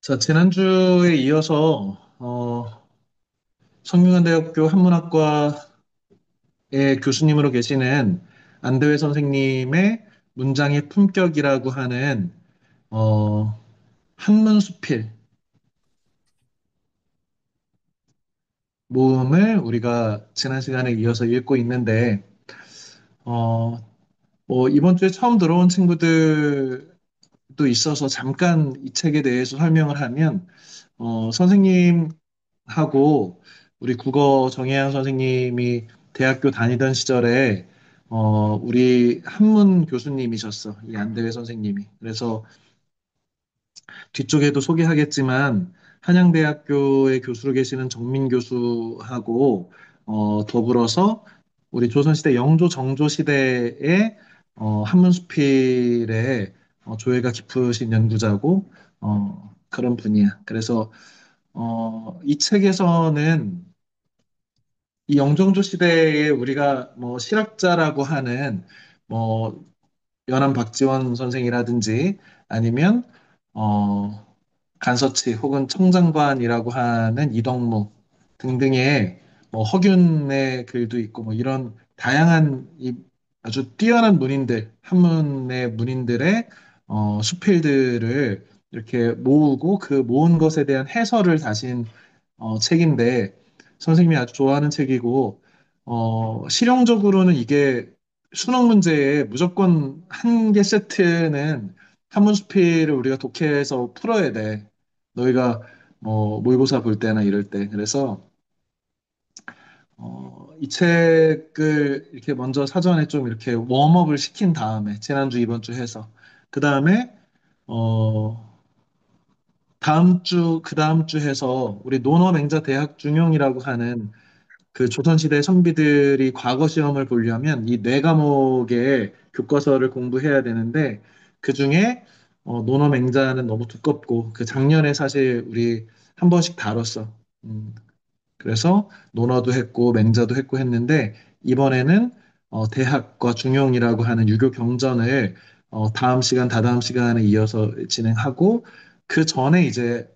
자, 지난주에 이어서 성균관대학교 한문학과의 교수님으로 계시는 안대회 선생님의 문장의 품격이라고 하는 어, 한문수필 모음을 우리가 지난 시간에 이어서 읽고 있는데 어, 뭐 이번 주에 처음 들어온 친구들도 있어서 잠깐 이 책에 대해서 설명을 하면 선생님하고 우리 국어 정혜양 선생님이 대학교 다니던 시절에 우리 한문 교수님이셨어. 이 안대회 선생님이. 그래서 뒤쪽에도 소개하겠지만 한양대학교의 교수로 계시는 정민 교수하고 더불어서 우리 조선시대 영조 정조 시대의 한문수필의 조예가 깊으신 연구자고 그런 분이야. 그래서 이 책에서는 이 영종조 시대에 우리가 뭐 실학자라고 하는 뭐 연암 박지원 선생이라든지 아니면 어 간서치 혹은 청장관이라고 하는 이덕무 등등의 뭐 허균의 글도 있고 뭐 이런 다양한 이 아주 뛰어난 문인들 한문의 문인들의 수필들을 이렇게 모으고 그 모은 것에 대한 해설을 다신 책인데 선생님이 아주 좋아하는 책이고 실용적으로는 이게 수능 문제에 무조건 한 개 세트는 한문수필을 우리가 독해해서 풀어야 돼. 너희가 뭐 모의고사 볼 때나 이럴 때. 그래서 이 책을 이렇게 먼저 사전에 좀 이렇게 웜업을 시킨 다음에 지난주 이번 주 해서 그 다음에 어 다음 주 그 다음 주 해서 우리 논어맹자 대학 중용이라고 하는 그 조선시대 선비들이 과거 시험을 보려면 이 네 과목의 교과서를 공부해야 되는데 그중에 논어맹자는 너무 두껍고 그 작년에 사실 우리 한 번씩 다뤘어. 음, 그래서 논어도 했고 맹자도 했고 했는데 이번에는 대학과 중용이라고 하는 유교 경전을 다음 시간 다다음 시간에 이어서 진행하고 그 전에 이제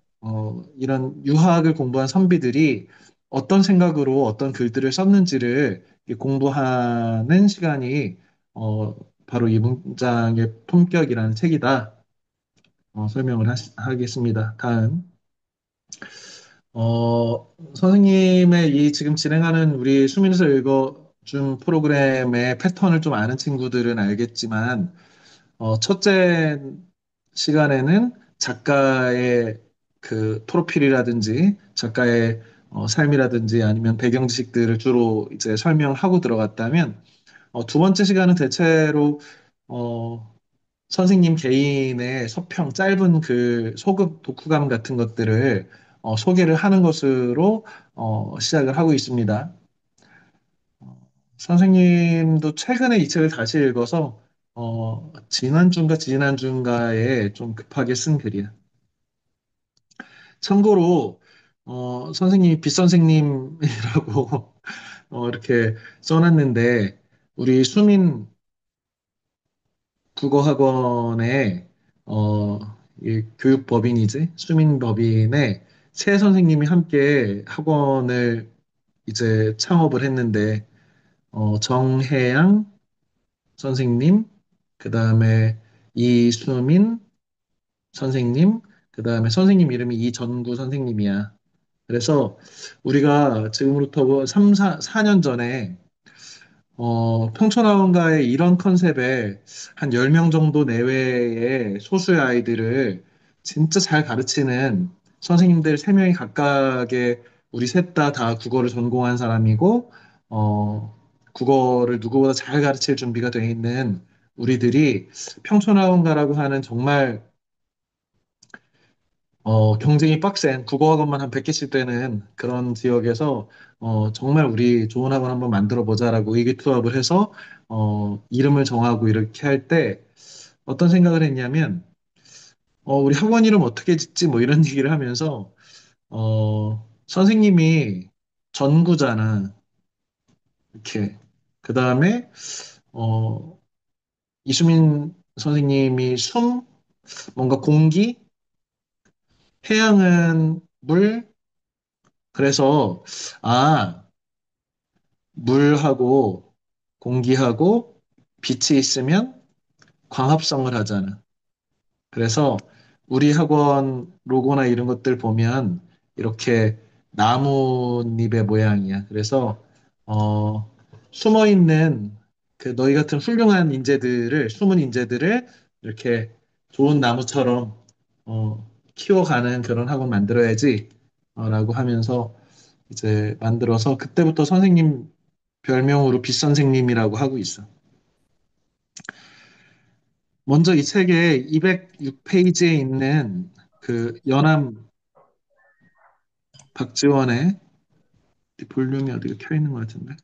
이런 유학을 공부한 선비들이 어떤 생각으로 어떤 글들을 썼는지를 이렇게 공부하는 시간이 어, 바로 이 문장의 품격이라는 책이다. 설명을 하겠습니다. 다음. 선생님의 이 지금 진행하는 우리 수민서 읽어준 프로그램의 패턴을 좀 아는 친구들은 알겠지만, 첫째 시간에는 작가의 그 프로필이라든지 작가의 삶이라든지 아니면 배경 지식들을 주로 이제 설명하고 들어갔다면, 두 번째 시간은 대체로 어, 선생님 개인의 서평, 짧은 그 소급 독후감 같은 것들을 소개를 하는 것으로 시작을 하고 있습니다. 선생님도 최근에 이 책을 다시 읽어서 지난주인가 지난주인가에 좀 급하게 쓴 글이야. 참고로 선생님이 빗선생님이라고 이렇게 써놨는데 우리 수민 국어학원의 어, 이 교육법인이지 수민법인의 새 선생님이 함께 학원을 이제 창업을 했는데 정혜양 선생님, 그 다음에 이수민 선생님, 그 다음에 선생님 이름이 이전구 선생님이야. 그래서 우리가 지금부터 3, 4년 전에 평촌화원가의 이런 컨셉의 한 10명 정도 내외의 소수의 아이들을 진짜 잘 가르치는 선생님들 3명이 각각의 우리 셋 다 국어를 전공한 사람이고, 국어를 누구보다 잘 가르칠 준비가 돼 있는 우리들이 평촌화원가라고 하는 정말 경쟁이 빡센 국어학원만 한 100개씩 되는 그런 지역에서 정말 우리 좋은 학원 한번 만들어 보자라고 의기투합을 해서 이름을 정하고 이렇게 할 때 어떤 생각을 했냐면 우리 학원 이름 어떻게 짓지 뭐 이런 얘기를 하면서 선생님이 전구잖아. 이렇게. 그 다음에 어, 이수민 선생님이 뭔가 공기 해양은 물, 그래서, 아, 물하고 공기하고 빛이 있으면 광합성을 하잖아. 그래서 우리 학원 로고나 이런 것들 보면 이렇게 나뭇잎의 모양이야. 그래서 어, 숨어 있는 그 너희 같은 훌륭한 인재들을 숨은 인재들을 이렇게 좋은 나무처럼 키워가는 그런 학원 만들어야지 라고 하면서 이제 만들어서 그때부터 선생님 별명으로 빛 선생님이라고 하고 있어. 먼저 이 책의 206페이지에 있는 그 연암 박지원의 볼륨이 어디가 켜 있는 것 같은데.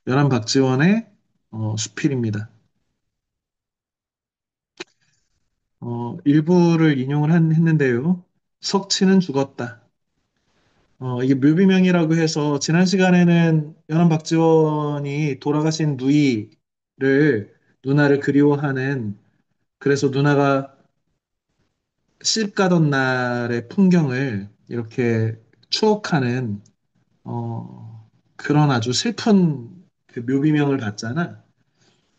연암 박지원의 수필입니다. 일부를 했는데요. 석치는 죽었다. 이게 묘비명이라고 해서 지난 시간에는 연암 박지원이 돌아가신 누나를 그리워하는 그래서 누나가 시집 가던 날의 풍경을 이렇게 추억하는 그런 아주 슬픈 그 묘비명을 봤잖아.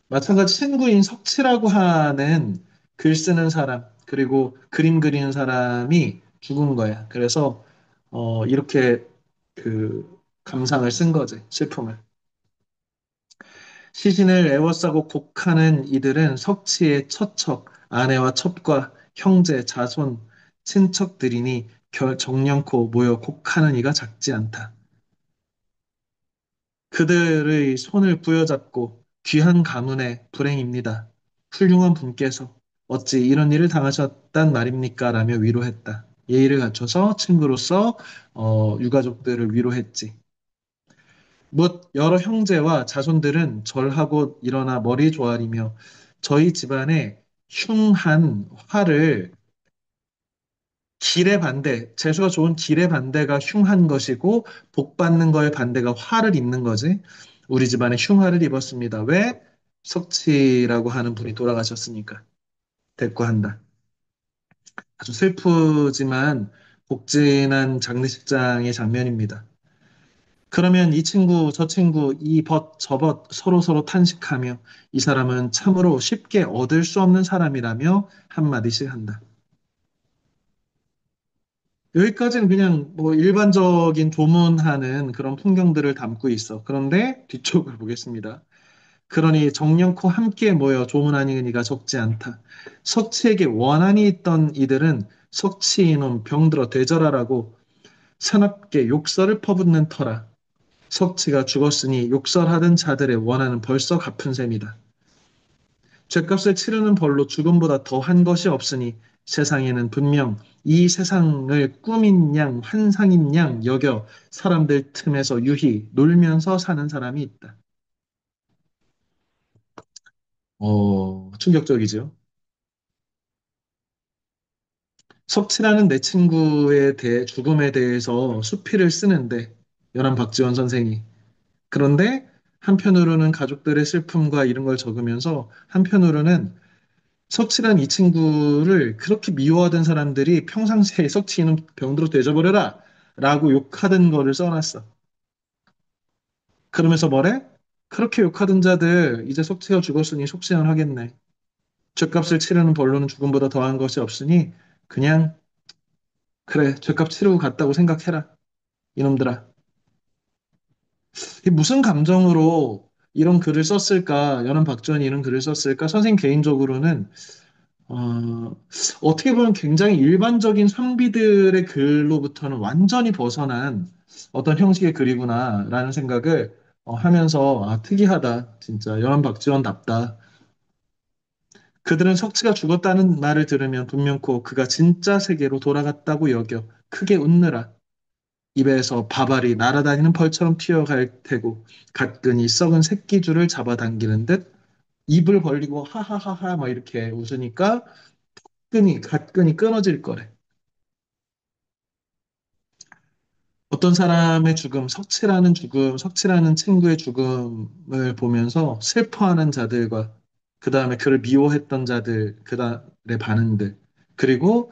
마찬가지 친구인 석치라고 하는 글 쓰는 사람, 그리고 그림 그리는 사람이 죽은 거야. 그래서, 이렇게 그 감상을 쓴 거지, 슬픔을. 시신을 애워싸고 곡하는 이들은 석치의 처척, 아내와 첩과 형제, 자손, 친척들이니 정령코 모여 곡하는 이가 작지 않다. 그들의 손을 부여잡고 귀한 가문의 불행입니다. 훌륭한 분께서 어찌 이런 일을 당하셨단 말입니까? 라며 위로했다. 예의를 갖춰서 친구로서 유가족들을 위로했지. 뭇 여러 형제와 자손들은 절하고 일어나 머리 조아리며 저희 집안의 흉한 화를 길의 반대, 재수가 좋은 길의 반대가 흉한 것이고 복 받는 거의 반대가 화를 입는 거지. 우리 집안에 흉화를 입었습니다. 왜? 석치라고 하는 분이 돌아가셨으니까. 대꾸한다. 아주 슬프지만 복진한 장례식장의 장면입니다. 그러면 이 친구, 저 친구, 이 벗, 저 벗, 서로 탄식하며 이 사람은 참으로 쉽게 얻을 수 없는 사람이라며 한마디씩 한다. 여기까지는 그냥 뭐 일반적인 조문하는 그런 풍경들을 담고 있어. 그런데 뒤쪽을 보겠습니다. 그러니 정령코 함께 모여 조문하니 이가 적지 않다. 석치에게 원한이 있던 이들은 석치 이놈 병들어 되절하라고 사납게 욕설을 퍼붓는 터라. 석치가 죽었으니 욕설하던 자들의 원한은 벌써 갚은 셈이다. 죗값을 치르는 벌로 죽음보다 더한 것이 없으니 세상에는 분명 이 세상을 꿈인 양 환상인 양 여겨 사람들 틈에서 유히 놀면서 사는 사람이 있다. 충격적이죠. 석치라는 내 친구에 대해 죽음에 대해서 수필을 쓰는데 연한 박지원 선생이 그런데 한편으로는 가족들의 슬픔과 이런 걸 적으면서 한편으로는 석치란 이 친구를 그렇게 미워하던 사람들이 평상시에 석치는 병들어 되져버려라 라고 욕하던 거를 써놨어. 그러면서 뭐래? 그렇게 욕하던 자들 이제 석치가 죽었으니 속시원 하겠네. 죗값을 치르는 벌로는 죽음보다 더한 것이 없으니 그냥 그래 죗값 치르고 갔다고 생각해라 이놈들아. 무슨 감정으로 이런 글을 썼을까? 연한 박지원이 이런 글을 썼을까? 선생님 개인적으로는 어떻게 보면 굉장히 일반적인 선비들의 글로부터는 완전히 벗어난 어떤 형식의 글이구나라는 생각을 하면서 특이하다. 진짜 연한 박지원답다. 그들은 석치가 죽었다는 말을 들으면 분명코 그가 진짜 세계로 돌아갔다고 여겨 크게 웃느라 입에서 밥알이 날아다니는 벌처럼 튀어갈 테고 가끔이 썩은 새끼줄을 잡아당기는 듯 입을 벌리고 하하하하 막 이렇게 웃으니까 가끈이 끊어질 거래. 어떤 사람의 죽음, 석치라는 친구의 죽음을 보면서 슬퍼하는 자들과 그 다음에 그를 미워했던 자들, 그들의 반응들, 그리고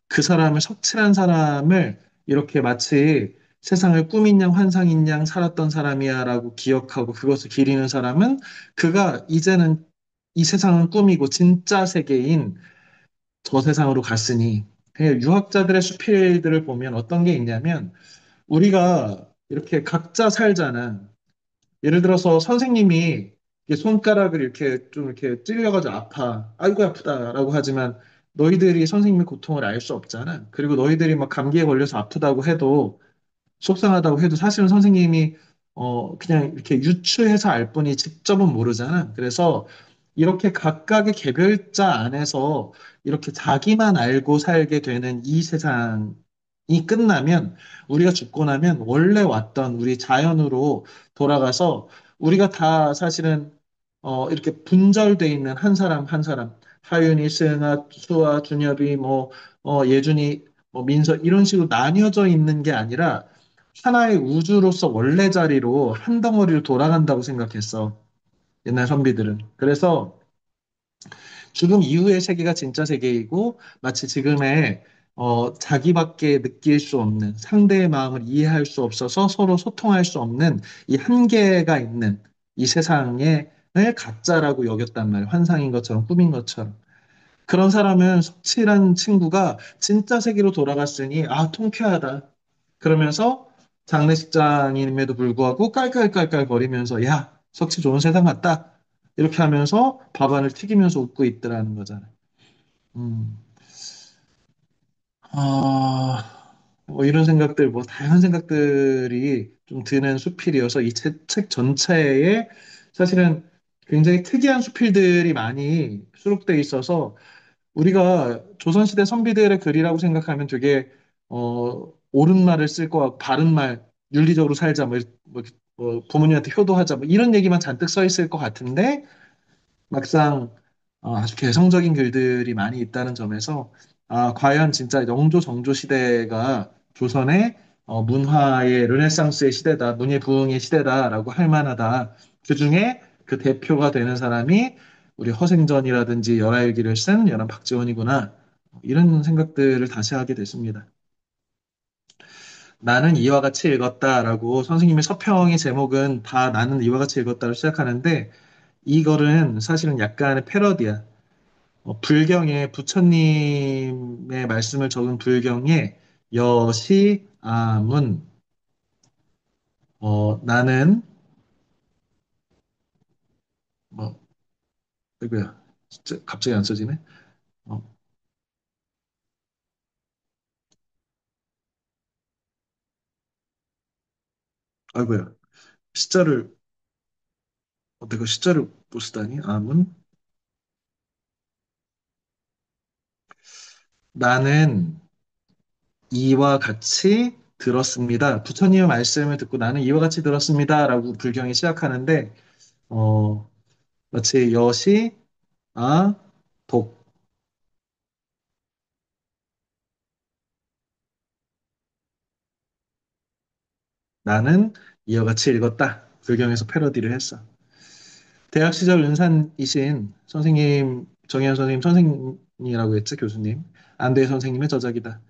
그 사람을 석칠한 사람을 이렇게 마치 세상을 꿈인 양 환상인 양 살았던 사람이야라고 기억하고 그것을 기리는 사람은 그가 이제는 이 세상은 꿈이고 진짜 세계인 저 세상으로 갔으니 유학자들의 수필들을 보면 어떤 게 있냐면 우리가 이렇게 각자 살잖아. 예를 들어서 선생님이 이렇게 손가락을 이렇게 좀 이렇게 찔려가지고 아파. 아이고 아프다라고 하지만 너희들이 선생님의 고통을 알 수 없잖아. 그리고 너희들이 막 감기에 걸려서 아프다고 해도 속상하다고 해도 사실은 선생님이 그냥 이렇게 유추해서 알 뿐이 직접은 모르잖아. 그래서 이렇게 각각의 개별자 안에서 이렇게 자기만 알고 살게 되는 이 세상이 끝나면 우리가 죽고 나면 원래 왔던 우리 자연으로 돌아가서 우리가 다 사실은 이렇게 분절돼 있는 한 사람 한 사람 하윤이, 승아, 수아, 준엽이 예준이, 민서 이런 식으로 나뉘어져 있는 게 아니라 하나의 우주로서 원래 자리로 한 덩어리로 돌아간다고 생각했어. 옛날 선비들은. 그래서 죽음 이후의 세계가 진짜 세계이고 마치 지금의 자기밖에 느낄 수 없는 상대의 마음을 이해할 수 없어서 서로 소통할 수 없는 이 한계가 있는 이 세상을 가짜라고 여겼단 말이야. 환상인 것처럼 꿈인 것처럼. 그런 사람은 석칠한 친구가 진짜 세계로 돌아갔으니 아 통쾌하다. 그러면서 장례식장임에도 불구하고 깔깔깔깔 거리면서 야 석치 좋은 세상 같다. 이렇게 하면서 밥안을 튀기면서 웃고 있더라는 거잖아요. 음. 이런 생각들, 다양한 생각들이 좀 드는 수필이어서 이 책 전체에 사실은 굉장히 특이한 수필들이 많이 수록돼 있어서 우리가 조선시대 선비들의 글이라고 생각하면 되게 옳은 말을 쓸 거고 바른 말, 윤리적으로 살자, 부모님한테 효도하자, 이런 얘기만 잔뜩 써 있을 것 같은데 막상 아주 개성적인 글들이 많이 있다는 점에서 과연 진짜 영조 정조 시대가 조선의 문화의 르네상스의 시대다, 문예 부흥의 시대다라고 할 만하다. 그중에 그 대표가 되는 사람이 우리 허생전이라든지 열하일기를 쓴 열한 박지원이구나. 이런 생각들을 다시 하게 됐습니다. 나는 이와 같이 읽었다라고 선생님의 서평의 제목은 다 나는 이와 같이 읽었다로 시작하는데 이거는 사실은 약간의 패러디야. 불경에 부처님의 말씀을 적은 불경에 여시 아문 나는 뭐 이거야 진짜 갑자기 안 써지네. 어, 아이고야 시자를 내가 시자를 못 쓰다니 아문 나는 이와 같이 들었습니다. 부처님의 말씀을 듣고 나는 이와 같이 들었습니다라고 불경이 시작하는데 어, 마치 여시 독 나는 이와 같이 읽었다. 불경에서 패러디를 했어. 대학 시절 은산이신 선생님, 정혜연 선생님, 선생님이라고 했지, 교수님. 안대희 선생님의 저작이다.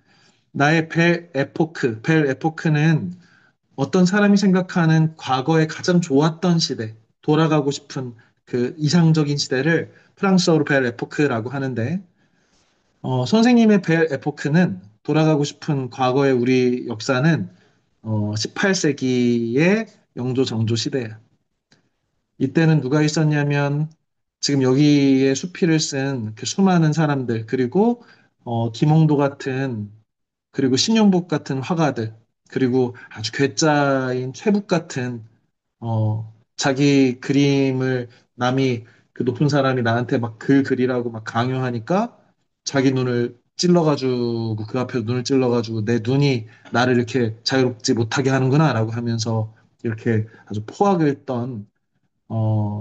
나의 벨 에포크, 벨 에포크는 어떤 사람이 생각하는 과거에 가장 좋았던 시대, 돌아가고 싶은 그 이상적인 시대를 프랑스어로 벨 에포크라고 하는데, 선생님의 벨 에포크는 돌아가고 싶은 과거의 우리 역사는 18세기의 영조 정조 시대야. 이때는 누가 있었냐면 지금 여기에 수필을 쓴 그 수많은 사람들 그리고 김홍도 같은 그리고 신용복 같은 화가들 그리고 아주 괴짜인 최북 같은 자기 그림을 남이 그 높은 사람이 나한테 막 글 그리라고 막 강요하니까 자기 눈을 찔러가지고 그 앞에서 눈을 찔러가지고 내 눈이 나를 이렇게 자유롭지 못하게 하는구나라고 하면서 이렇게 아주 포악을 떤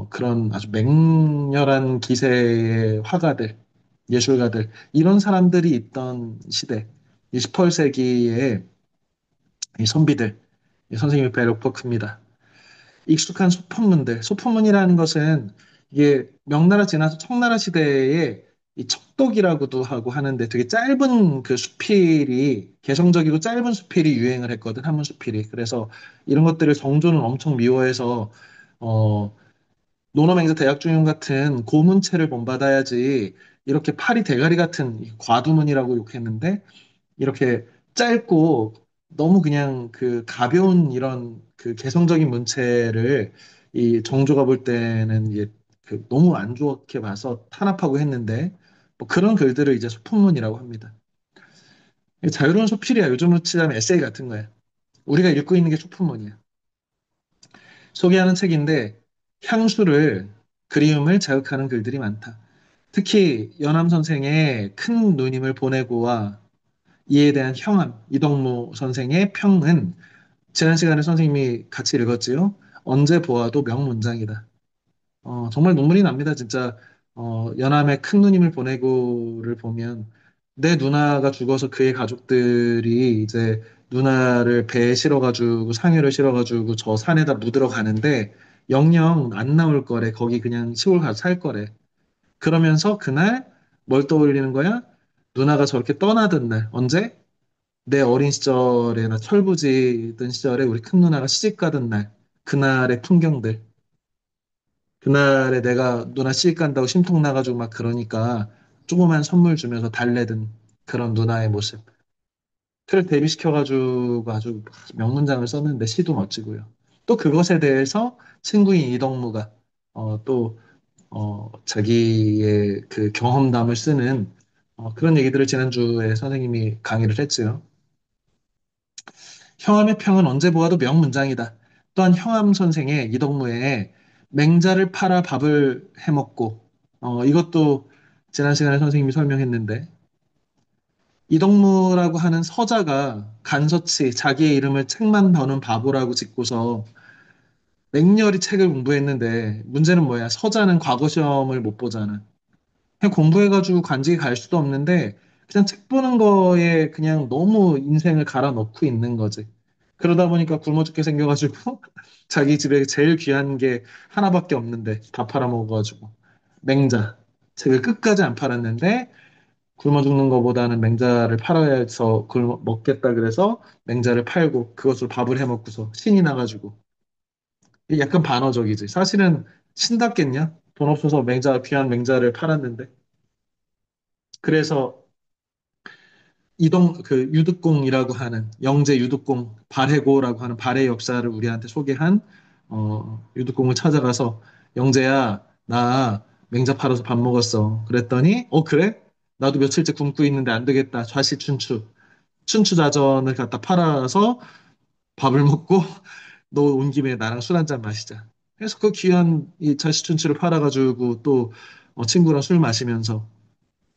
그런 아주 맹렬한 기세의 화가들, 예술가들, 이런 사람들이 있던 시대, 이 18세기의 이 선비들, 이 선생님의 베르포크입니다. 익숙한 소품문들, 소품문이라는 것은 이게 명나라 지나서 청나라 시대에 이 척독이라고도 하고 하는데 되게 짧은 그 수필이 개성적이고 짧은 수필이 유행을 했거든, 한문 수필이. 그래서 이런 것들을 정조는 엄청 미워해서 어 논어맹자 대학중용 같은 고문체를 본받아야지 이렇게 파리 대가리 같은 이 과두문이라고 욕했는데 이렇게 짧고 너무 그냥 그 가벼운 이런 그 개성적인 문체를 이 정조가 볼 때는 이게 그 너무 안 좋게 봐서 탄압하고 했는데 뭐 그런 글들을 이제 소품문이라고 합니다. 이게 자유로운 소필이야. 요즘으로 치자면 에세이 같은 거야. 우리가 읽고 있는 게 소품문이야. 소개하는 책인데 향수를 그리움을 자극하는 글들이 많다. 특히 연암 선생의 큰 누님을 보내고와 이에 대한 형함, 이덕무 선생의 평은 지난 시간에 선생님이 같이 읽었지요. 언제 보아도 명문장이다. 정말 눈물이 납니다. 진짜 연암의 큰 누님을 보내고를 보면 내 누나가 죽어서 그의 가족들이 이제 누나를 배에 실어가지고 상여를 실어가지고 저 산에다 묻으러 가는데 영영 안 나올 거래. 거기 그냥 시골 가서 살 거래. 그러면서 그날 뭘 떠올리는 거야? 누나가 저렇게 떠나던 날. 언제? 내 어린 시절에나 철부지던 시절에 우리 큰 누나가 시집 가던 날. 그날의 풍경들. 그날에 내가 누나 시집 간다고 심통 나가지고 막 그러니까 조그만 선물 주면서 달래던 그런 누나의 모습. 그를 대비시켜가지고 아주 명문장을 썼는데 시도 멋지고요. 또 그것에 대해서 친구인 이덕무가 또 자기의 그 경험담을 쓰는 그런 얘기들을 지난주에 선생님이 강의를 했지요. 형암의 평은 언제 보아도 명문장이다. 또한 형암 선생의 이덕무의 맹자를 팔아 밥을 해먹고 이것도 지난 시간에 선생님이 설명했는데 이덕무라고 하는 서자가 간서치 자기의 이름을 책만 버는 바보라고 짓고서 맹렬히 책을 공부했는데 문제는 뭐야? 서자는 과거 시험을 못 보잖아. 그냥 공부해가지고 관직에 갈 수도 없는데 그냥 책 보는 거에 그냥 너무 인생을 갈아 넣고 있는 거지. 그러다 보니까 굶어 죽게 생겨가지고 자기 집에 제일 귀한 게 하나밖에 없는데 다 팔아먹어가지고 맹자 책을 끝까지 안 팔았는데 굶어 죽는 것보다는 맹자를 팔아야 해서 그걸 먹겠다 그래서 맹자를 팔고 그것으로 밥을 해 먹고서 신이 나가지고 이게 약간 반어적이지. 사실은 신답겠냐? 돈 없어서 귀한 맹자를 팔았는데 그래서 그 유득공이라고 하는 영재 유득공 발해고라고 하는 발해 역사를 우리한테 소개한 유득공을 찾아가서 영재야 나 맹자 팔아서 밥 먹었어. 그랬더니 그래? 나도 며칠째 굶고 있는데 안 되겠다. 좌시춘추 춘추자전을 갖다 팔아서 밥을 먹고 너 온 김에 나랑 술 한잔 마시자. 그래서 그 귀한 이 좌시춘추를 팔아가지고 또 친구랑 술 마시면서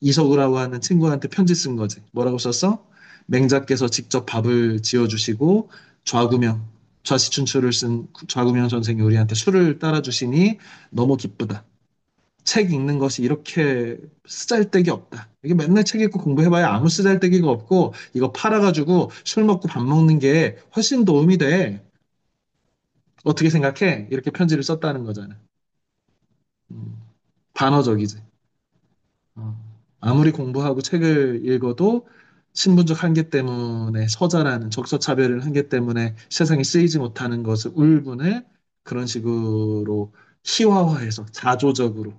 이석우라고 하는 친구한테 편지 쓴 거지. 뭐라고 썼어? 맹자께서 직접 밥을 지어주시고 좌구명, 좌시춘추를 쓴 좌구명 선생이 우리한테 술을 따라주시니 너무 기쁘다. 책 읽는 것이 이렇게 쓰잘데기 없다. 이게 맨날 책 읽고 공부해봐야 아무 쓰잘데기가 없고 이거 팔아가지고 술 먹고 밥 먹는 게 훨씬 도움이 돼. 어떻게 생각해? 이렇게 편지를 썼다는 거잖아. 음, 반어적이지. 아무리 공부하고 책을 읽어도 신분적 한계 때문에 서자라는 적서차별의 한계 때문에 세상에 쓰이지 못하는 것을 울분을 그런 식으로 희화화해서 자조적으로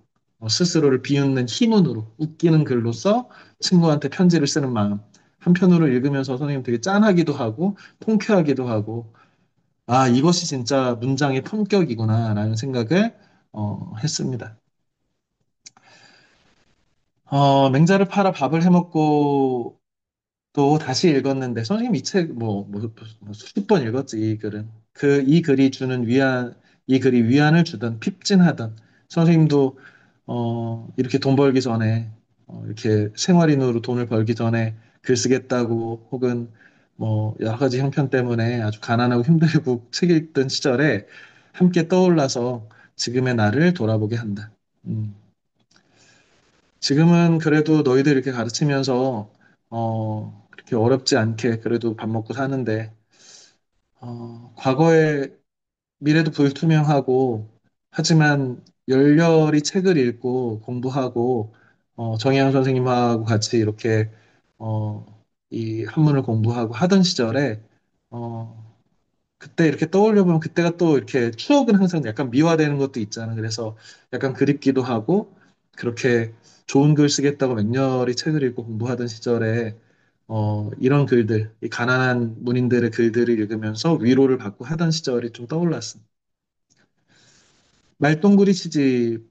스스로를 비웃는 희문으로 웃기는 글로써 친구한테 편지를 쓰는 마음. 한편으로 읽으면서 선생님 되게 짠하기도 하고 통쾌하기도 하고 아, 이것이 진짜 문장의 품격이구나라는 생각을 했습니다. 맹자를 팔아 밥을 해먹고 또 다시 읽었는데 선생님 이 책 뭐 수십 번 읽었지 이 글은 이 글이 주는 위안 이 글이 위안을 주던 핍진하던 선생님도 이렇게 돈 벌기 전에 이렇게 생활인으로 돈을 벌기 전에 글 쓰겠다고 혹은 뭐 여러 가지 형편 때문에 아주 가난하고 힘들고 책 읽던 시절에 함께 떠올라서 지금의 나를 돌아보게 한다. 음. 지금은 그래도 너희들 이렇게 가르치면서 그렇게 어렵지 않게 그래도 밥 먹고 사는데 과거의 미래도 불투명하고 하지만 열렬히 책을 읽고 공부하고 정혜영 선생님하고 같이 이렇게 어, 이 한문을 공부하고 하던 시절에 어, 그때 이렇게 떠올려 보면 그때가 또 이렇게 추억은 항상 약간 미화되는 것도 있잖아. 그래서 약간 그립기도 하고 그렇게 좋은 글 쓰겠다고 맹렬히 책을 읽고 공부하던 시절에 이런 글들, 이 가난한 문인들의 글들을 읽으면서 위로를 받고 하던 시절이 좀 떠올랐어. 말똥구리 시집이라고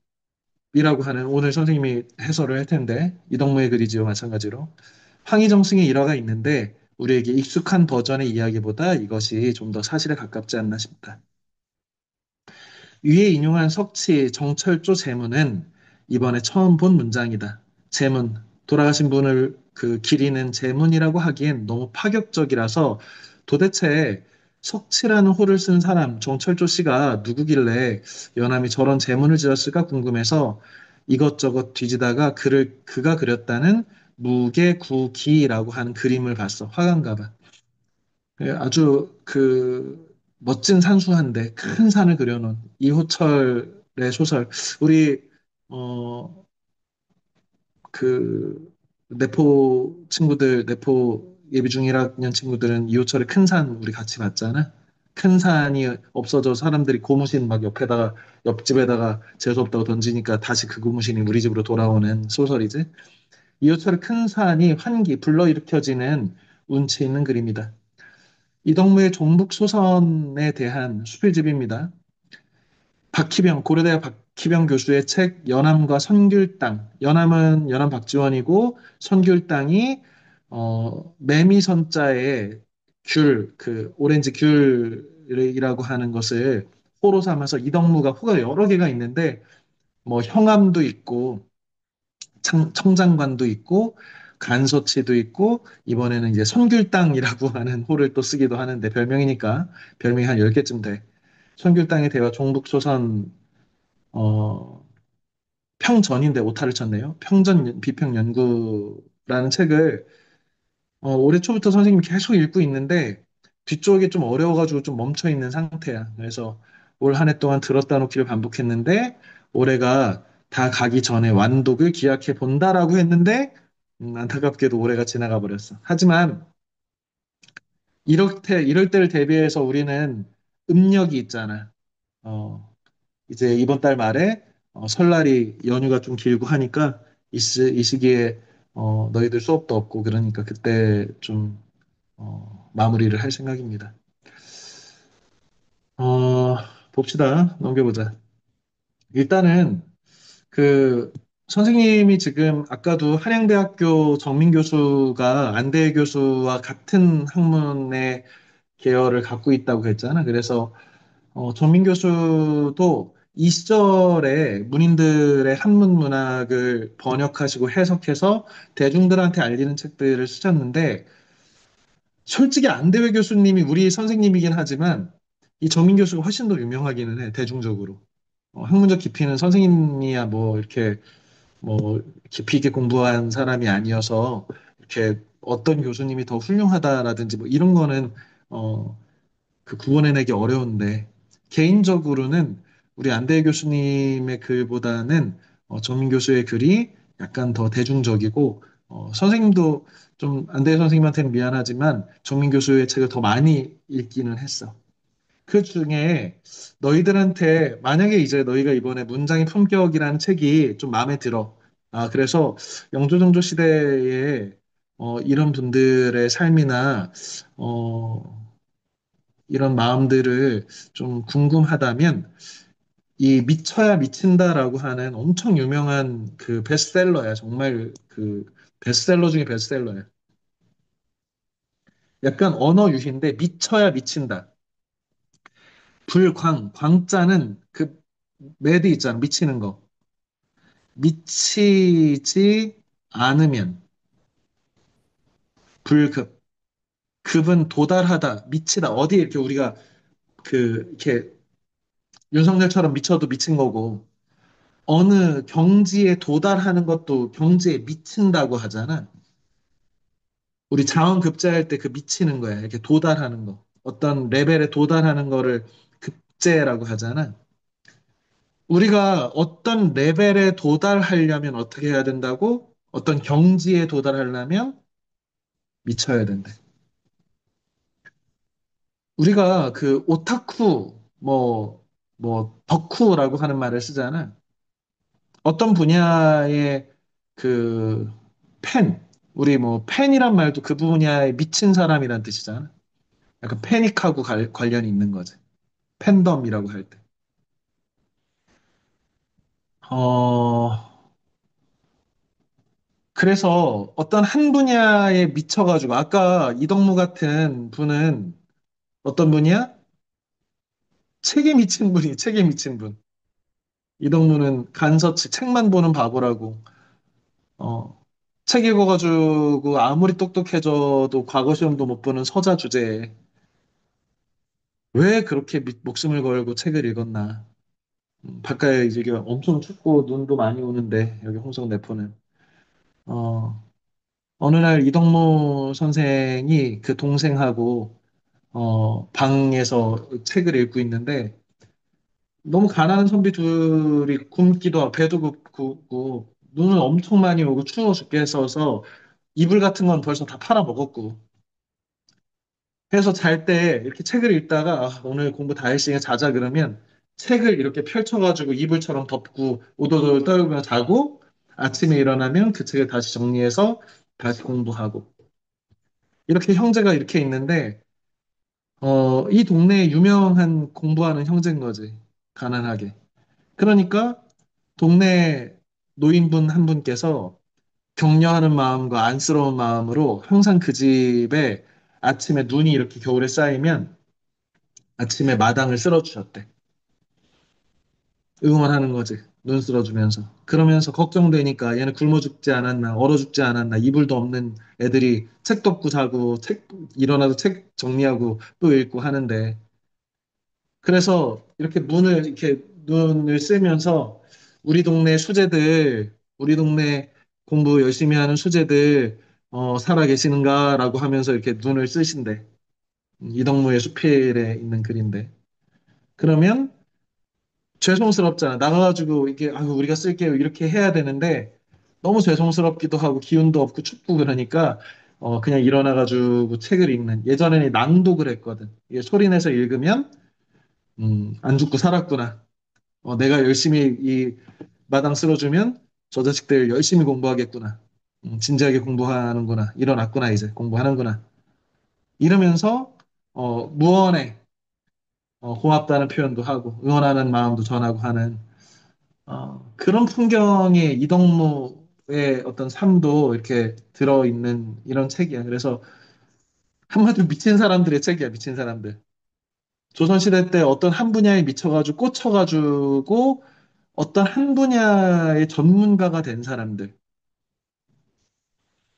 하는 오늘 선생님이 해설을 할 텐데 이동무의 글이지요, 마찬가지로. 황희정승의 일화가 있는데 우리에게 익숙한 버전의 이야기보다 이것이 좀 더 사실에 가깝지 않나 싶다. 위에 인용한 석치 정철조 제문은 이번에 처음 본 문장이다. 제문, 돌아가신 분을 기리는 제문이라고 하기엔 너무 파격적이라서 도대체 석치라는 호를 쓴 사람 정철조 씨가 누구길래 연암이 저런 제문을 지었을까 궁금해서 이것저것 뒤지다가 그가 그렸다는 무게구기라고 하는 그림을 봤어. 화가인가 봐. 예, 아주 멋진 산수한데 큰 산을 그려놓은 이호철의 소설. 우리 어 그 내포 친구들 내포 예비 중 1학년 친구들은 이호철의 큰 산 우리 같이 봤잖아. 큰 산이 없어져 사람들이 고무신 막 옆에다가 옆집에다가 재수없다고 던지니까 다시 그 고무신이 우리 집으로 돌아오는 소설이지. 이호철의 큰 산이 환기 불러일으켜지는 운치 있는 그림이다. 이덕무의 종북소선에 대한 수필집입니다. 고려대학 박희병 교수의 책 연암과 선귤땅. 연암은 연암 박지원이고 선귤땅이 매미선자의 오렌지 귤이라고 하는 것을 호로 삼아서 이덕무가 호가 여러 개가 있는데 뭐 형암도 있고 청장관도 있고 간소치도 있고 이번에는 이제 선귤땅이라고 하는 호를 또 쓰기도 하는데 별명이니까 별명이 한 10개쯤 돼. 선귤땅의 대화 종북소선 어, 평전인데 오타를 쳤네요. 평전 비평 연구라는 책을 올해 초부터 선생님이 계속 읽고 있는데 뒤쪽이 좀 어려워가지고 좀 멈춰 있는 상태야. 그래서 올 한 해 동안 들었다 놓기를 반복했는데 올해가 다 가기 전에 완독을 기약해 본다라고 했는데 안타깝게도 올해가 지나가 버렸어. 하지만 이럴 때를 대비해서 우리는 음력이 있잖아. 어, 이제 이번 달 말에 설날이 연휴가 좀 길고 하니까 이 시기에 너희들 수업도 없고 그러니까 그때 좀 마무리를 할 생각입니다. 어, 봅시다. 넘겨보자. 일단은 그 선생님이 지금 아까도 한양대학교 정민 교수가 안대 교수와 같은 학문의 계열을 갖고 있다고 했잖아. 그래서 정민 교수도 이 시절에 문인들의 한문 문학을 번역하시고 해석해서 대중들한테 알리는 책들을 쓰셨는데 솔직히 안대회 교수님이 우리 선생님이긴 하지만 이 정민 교수가 훨씬 더 유명하기는 해, 대중적으로. 학문적 깊이는 선생님이야 뭐 이렇게 뭐 깊이 있게 공부한 사람이 아니어서 이렇게 어떤 교수님이 더 훌륭하다라든지 뭐 이런 거는 어, 구분해내기 어려운데 개인적으로는 우리 안대희 교수님의 글보다는 정민 교수의 글이 약간 더 대중적이고 선생님도 좀 안대희 선생님한테는 미안하지만 정민 교수의 책을 더 많이 읽기는 했어. 그 중에 너희들한테 만약에 이제 너희가 이번에 문장의 품격이라는 책이 좀 마음에 들어. 아, 그래서 영조정조 시대에 이런 분들의 삶이나 어, 이런 마음들을 좀 궁금하다면 이 미쳐야 미친다라고 하는 엄청 유명한 그 베스트셀러야. 정말 베스트셀러 중에 베스트셀러야. 약간 언어 유희인데 미쳐야 미친다. 광자는 매드 있잖아. 미치는 거. 미치지 않으면 불급. 급은 도달하다, 미치다. 어디 이렇게 우리가 이렇게 윤석열처럼 미쳐도 미친 거고 어느 경지에 도달하는 것도 경지에 미친다고 하잖아. 우리 자원급제할 때 그 미치는 거야. 이렇게 도달하는 거. 어떤 레벨에 도달하는 거를 급제라고 하잖아. 우리가 어떤 레벨에 도달하려면 어떻게 해야 된다고? 어떤 경지에 도달하려면 미쳐야 된대. 우리가 그 오타쿠, 덕후라고 하는 말을 쓰잖아. 어떤 분야의 그 우리 뭐 팬이란 말도 그 분야에 미친 사람이란 뜻이잖아. 약간 패닉하고 관련이 있는 거지. 팬덤이라고 할 때. 어, 그래서 어떤 한 분야에 미쳐가지고, 아까 이덕무 같은 분은 어떤 분이야? 책에 미친 분이, 책에 미친 분. 이덕무는 간서치, 책만 보는 바보라고. 어, 책 읽어가지고 아무리 똑똑해져도 과거 시험도 못 보는 서자 주제에 왜 그렇게 목숨을 걸고 책을 읽었나. 바깥에 이제 엄청 춥고 눈도 많이 오는데, 여기 홍성 내포는. 어, 어느 날 이덕무 선생이 그 동생하고 방에서 책을 읽고 있는데 너무 가난한 선비 둘이 굶기도 하고 배도 고프고 눈은 엄청 많이 오고 추워 죽겠어서 이불 같은 건 벌써 다 팔아 먹었고 그래서 잘 때 이렇게 책을 읽다가 오늘 공부 다 했으니까 자자 그러면 책을 이렇게 펼쳐가지고 이불처럼 덮고 오도독 떨며 자고 아침에 일어나면 그 책을 다시 정리해서 다시 공부하고 이렇게 형제가 이렇게 있는데 이 동네에 유명한 공부하는 형제인 거지. 가난하게. 그러니까 동네 노인분 한 분께서 격려하는 마음과 안쓰러운 마음으로 항상 그 집에 아침에 눈이 이렇게 겨울에 쌓이면 아침에 마당을 쓸어주셨대. 응원하는 거지. 눈 쓸어주면서. 그러면서 걱정되니까 얘는 굶어 죽지 않았나, 얼어 죽지 않았나, 이불도 없는 애들이 책 덮고 자고, 일어나서 책 정리하고 또 읽고 하는데 그래서 이렇게 이렇게 눈을 쓰면서 우리 동네 공부 열심히 하는 수재들, 살아 계시는가라고 하면서 이렇게 눈을 쓰신대. 이덕무의 수필에 있는 글인데. 그러면 죄송스럽잖아. 나가가지고 이게, 아유, 우리가 쓸게요. 이렇게 해야 되는데, 너무 죄송스럽기도 하고, 기운도 없고, 춥고 그러니까, 그냥 일어나가지고 책을 읽는. 예전에는 낭독을 했거든. 이게 소리 내서 읽으면, 안 죽고 살았구나. 내가 열심히 이 마당 쓸어주면 저 자식들 열심히 공부하겠구나. 진지하게 공부하는구나. 일어났구나, 이제. 공부하는구나. 이러면서, 무언에, 고맙다는 표현도 하고, 응원하는 마음도 전하고 하는, 그런 풍경에 이덕무의 어떤 삶도 이렇게 들어있는 이런 책이야. 그래서 한마디로 미친 사람들의 책이야, 미친 사람들. 조선시대 때 어떤 한 분야에 미쳐가지고 꽂혀가지고 어떤 한 분야의 전문가가 된 사람들.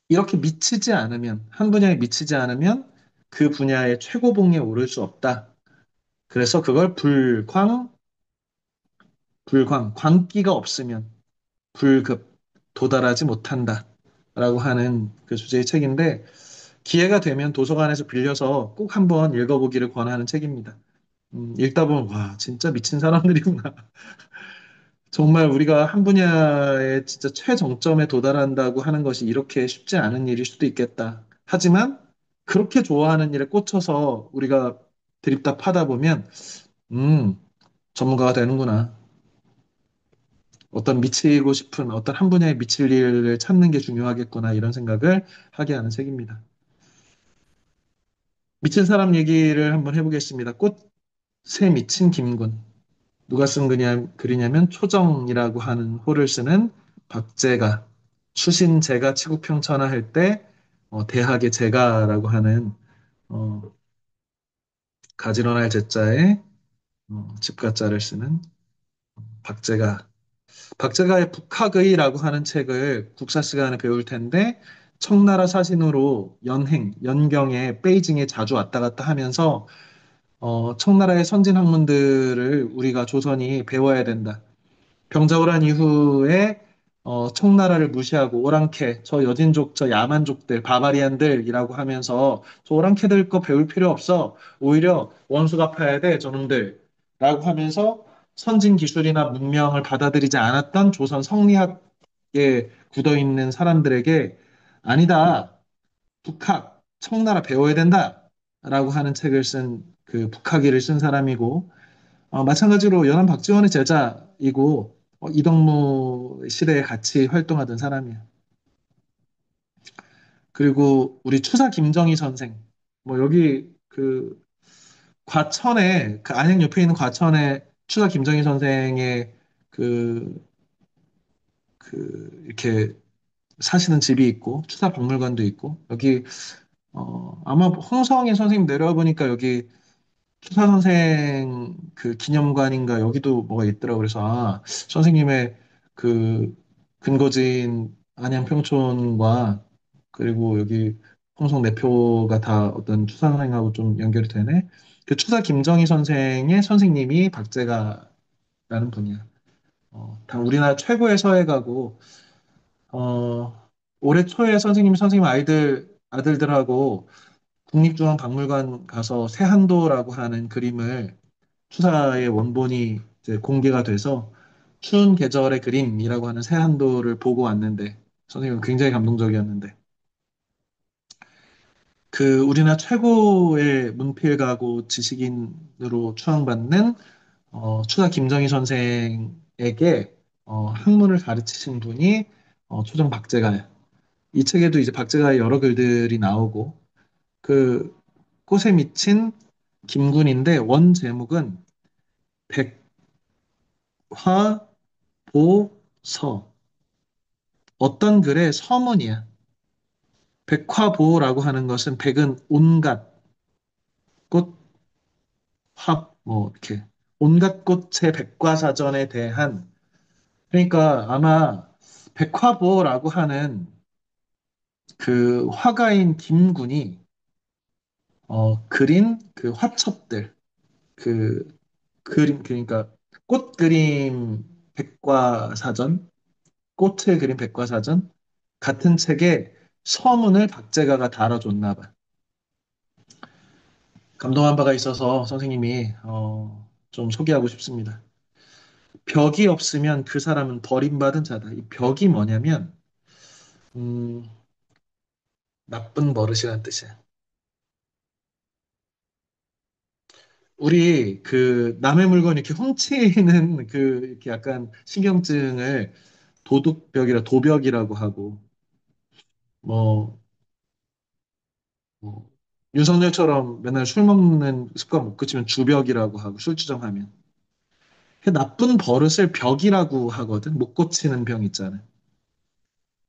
이렇게 미치지 않으면, 한 분야에 미치지 않으면 그 분야의 최고봉에 오를 수 없다. 그래서 그걸 광기가 없으면 불급, 도달하지 못한다. 라고 하는 그 주제의 책인데, 기회가 되면 도서관에서 빌려서 꼭 한번 읽어보기를 권하는 책입니다. 읽다 보면, 와, 진짜 미친 사람들이구나. 정말 우리가 한 분야에 진짜 최정점에 도달한다고 하는 것이 이렇게 쉽지 않은 일일 수도 있겠다. 하지만 그렇게 좋아하는 일에 꽂혀서 우리가 드립다 파다 보면, 음, 전문가가 되는구나. 어떤 미치고 싶은 어떤 한 분야에 미칠 일을 찾는 게 중요하겠구나. 이런 생각을 하게 하는 책입니다. 미친 사람 얘기를 한번 해보겠습니다. 꽃에 미친 김군. 누가 쓴 글이냐면 초정이라고 하는 호를 쓰는 박제가 추신제가 치국평천하할 때 대학의 제가라고 하는 어, 가지런할 제자에 집가자를 쓰는 박제가 박제가의 북학의라고 하는 책을 국사 시간에 배울 텐데 청나라 사신으로 연경에 베이징에 자주 왔다 갔다 하면서 청나라의 선진 학문들을 우리가 조선이 배워야 된다. 병자호란 이후에 청나라를 무시하고 오랑캐, 저 여진족, 저 야만족들, 바바리안들이라고 하면서 저 오랑캐들 거 배울 필요 없어. 오히려 원수 갚아야 돼, 저놈들. 라고 하면서 선진 기술이나 문명을 받아들이지 않았던 조선 성리학에 굳어 있는 사람들에게 아니다. 북학, 청나라 배워야 된다. 라고 하는 책을 쓴 그 북학이를 쓴 사람이고, 마찬가지로 연안 박지원의 제자이고, 이덕무 시대에 같이 활동하던 사람이야. 그리고 우리 추사 김정희 선생, 뭐 여기 그 과천에, 그 안양 옆에 있는 과천에 추사 김정희 선생의 그, 이렇게 사시는 집이 있고, 추사 박물관도 있고, 여기, 아마 홍성의 선생님 내려와 보니까 여기 추사 선생 그 기념관인가 여기도 뭐가 있더라고. 그래서, 선생님의 그 근거지인 안양 평촌과 그리고 여기 홍성 내표가 다 어떤 추사 선생하고 좀 연결이 되네. 그 추사 김정희 선생의 선생님이 박제가라는 분이야. 다 우리나라 최고의 서예가고, 어, 올해 초에 선생님 아들들하고 국립중앙박물관 가서 세한도라고 하는 그림을 추사의 원본이 이제 공개가 돼서 추운 계절의 그림이라고 하는 세한도를 보고 왔는데 선생님은 굉장히 감동적이었는데 그 우리나라 최고의 문필가고 지식인으로 추앙받는 추사 김정희 선생에게 학문을 가르치신 분이 초정 박제가예요. 이 책에도 이제 박제가의 여러 글들이 나오고 그 꽃에 미친 김군인데 원 제목은 백화보서 어떤 글의 서문이야. 백화보라고 하는 것은 백은 온갖 꽃, 화, 뭐 이렇게 온갖 꽃의 백과사전에 대한 그러니까 아마 백화보라고 하는 그 화가인 김군이 그린 그 화첩들 그 그림 그러니까 꽃 그림 백과사전 꽃을 그린 백과사전 같은 책에 서문을 박제가가 달아줬나 봐. 감동한 바가 있어서 선생님이 좀 소개하고 싶습니다. 벽이 없으면 그 사람은 버림받은 자다. 이 벽이 뭐냐면 음, 나쁜 버릇이라는 뜻이야. 우리 그 남의 물건 이렇게 훔치는 그 이렇게 약간 신경증을 도벽이라고 하고 뭐, 뭐 윤석열처럼 맨날 술 먹는 습관 못 그치면 주벽이라고 하고 술주정하면 그 나쁜 버릇을 벽이라고 하거든. 못 고치는 병 있잖아.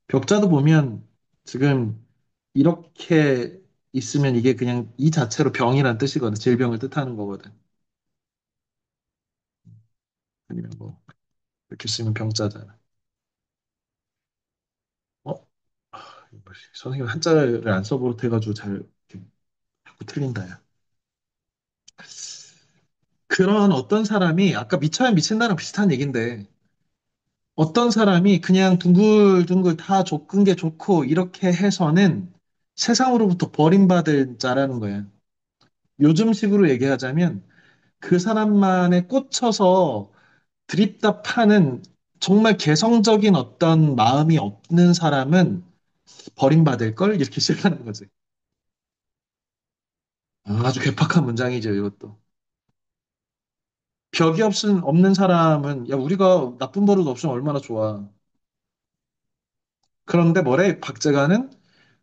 벽자도 보면 지금 이렇게 있으면 이게 그냥 이 자체로 병이란 뜻이거든. 질병을 뜻하는 거거든. 아니면 뭐 이렇게 쓰면 병자잖아. 어? 선생님 한자를 안 써버릇해가지고 잘 이렇게 자꾸 틀린다, 야. 그런 어떤 사람이 아까 미쳐야 미친다랑 비슷한 얘기인데 어떤 사람이 그냥 둥글둥글 다 좁은 게 좋고 이렇게 해서는 세상으로부터 버림받을 자라는 거야. 요즘식으로 얘기하자면 그 사람만에 꽂혀서 드립다 파는 정말 개성적인 어떤 마음이 없는 사람은 버림받을 걸 이렇게 시작하는 거지. 아주 괴팍한 문장이죠, 이것도. 벽이 없는 사람은 야 우리가 나쁜 버릇 없으면 얼마나 좋아. 그런데 뭐래 박재가는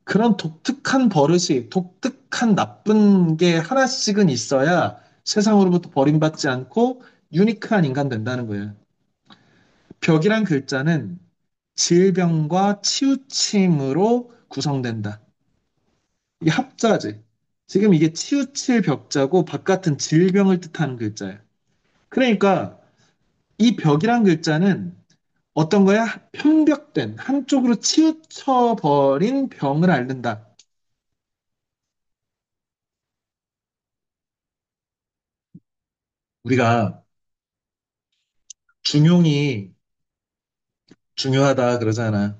그런 독특한 버릇이 독특한 나쁜 게 하나씩은 있어야 세상으로부터 버림받지 않고 유니크한 인간 된다는 거예요. 벽이란 글자는 질병과 치우침으로 구성된다. 이게 합자지. 지금 이게 치우칠 벽자고 바깥은 질병을 뜻하는 글자예요. 그러니까 이 벽이란 글자는 어떤 거야? 편벽된, 한쪽으로 치우쳐버린 병을 앓는다. 우리가 중용이 중요하다 그러잖아.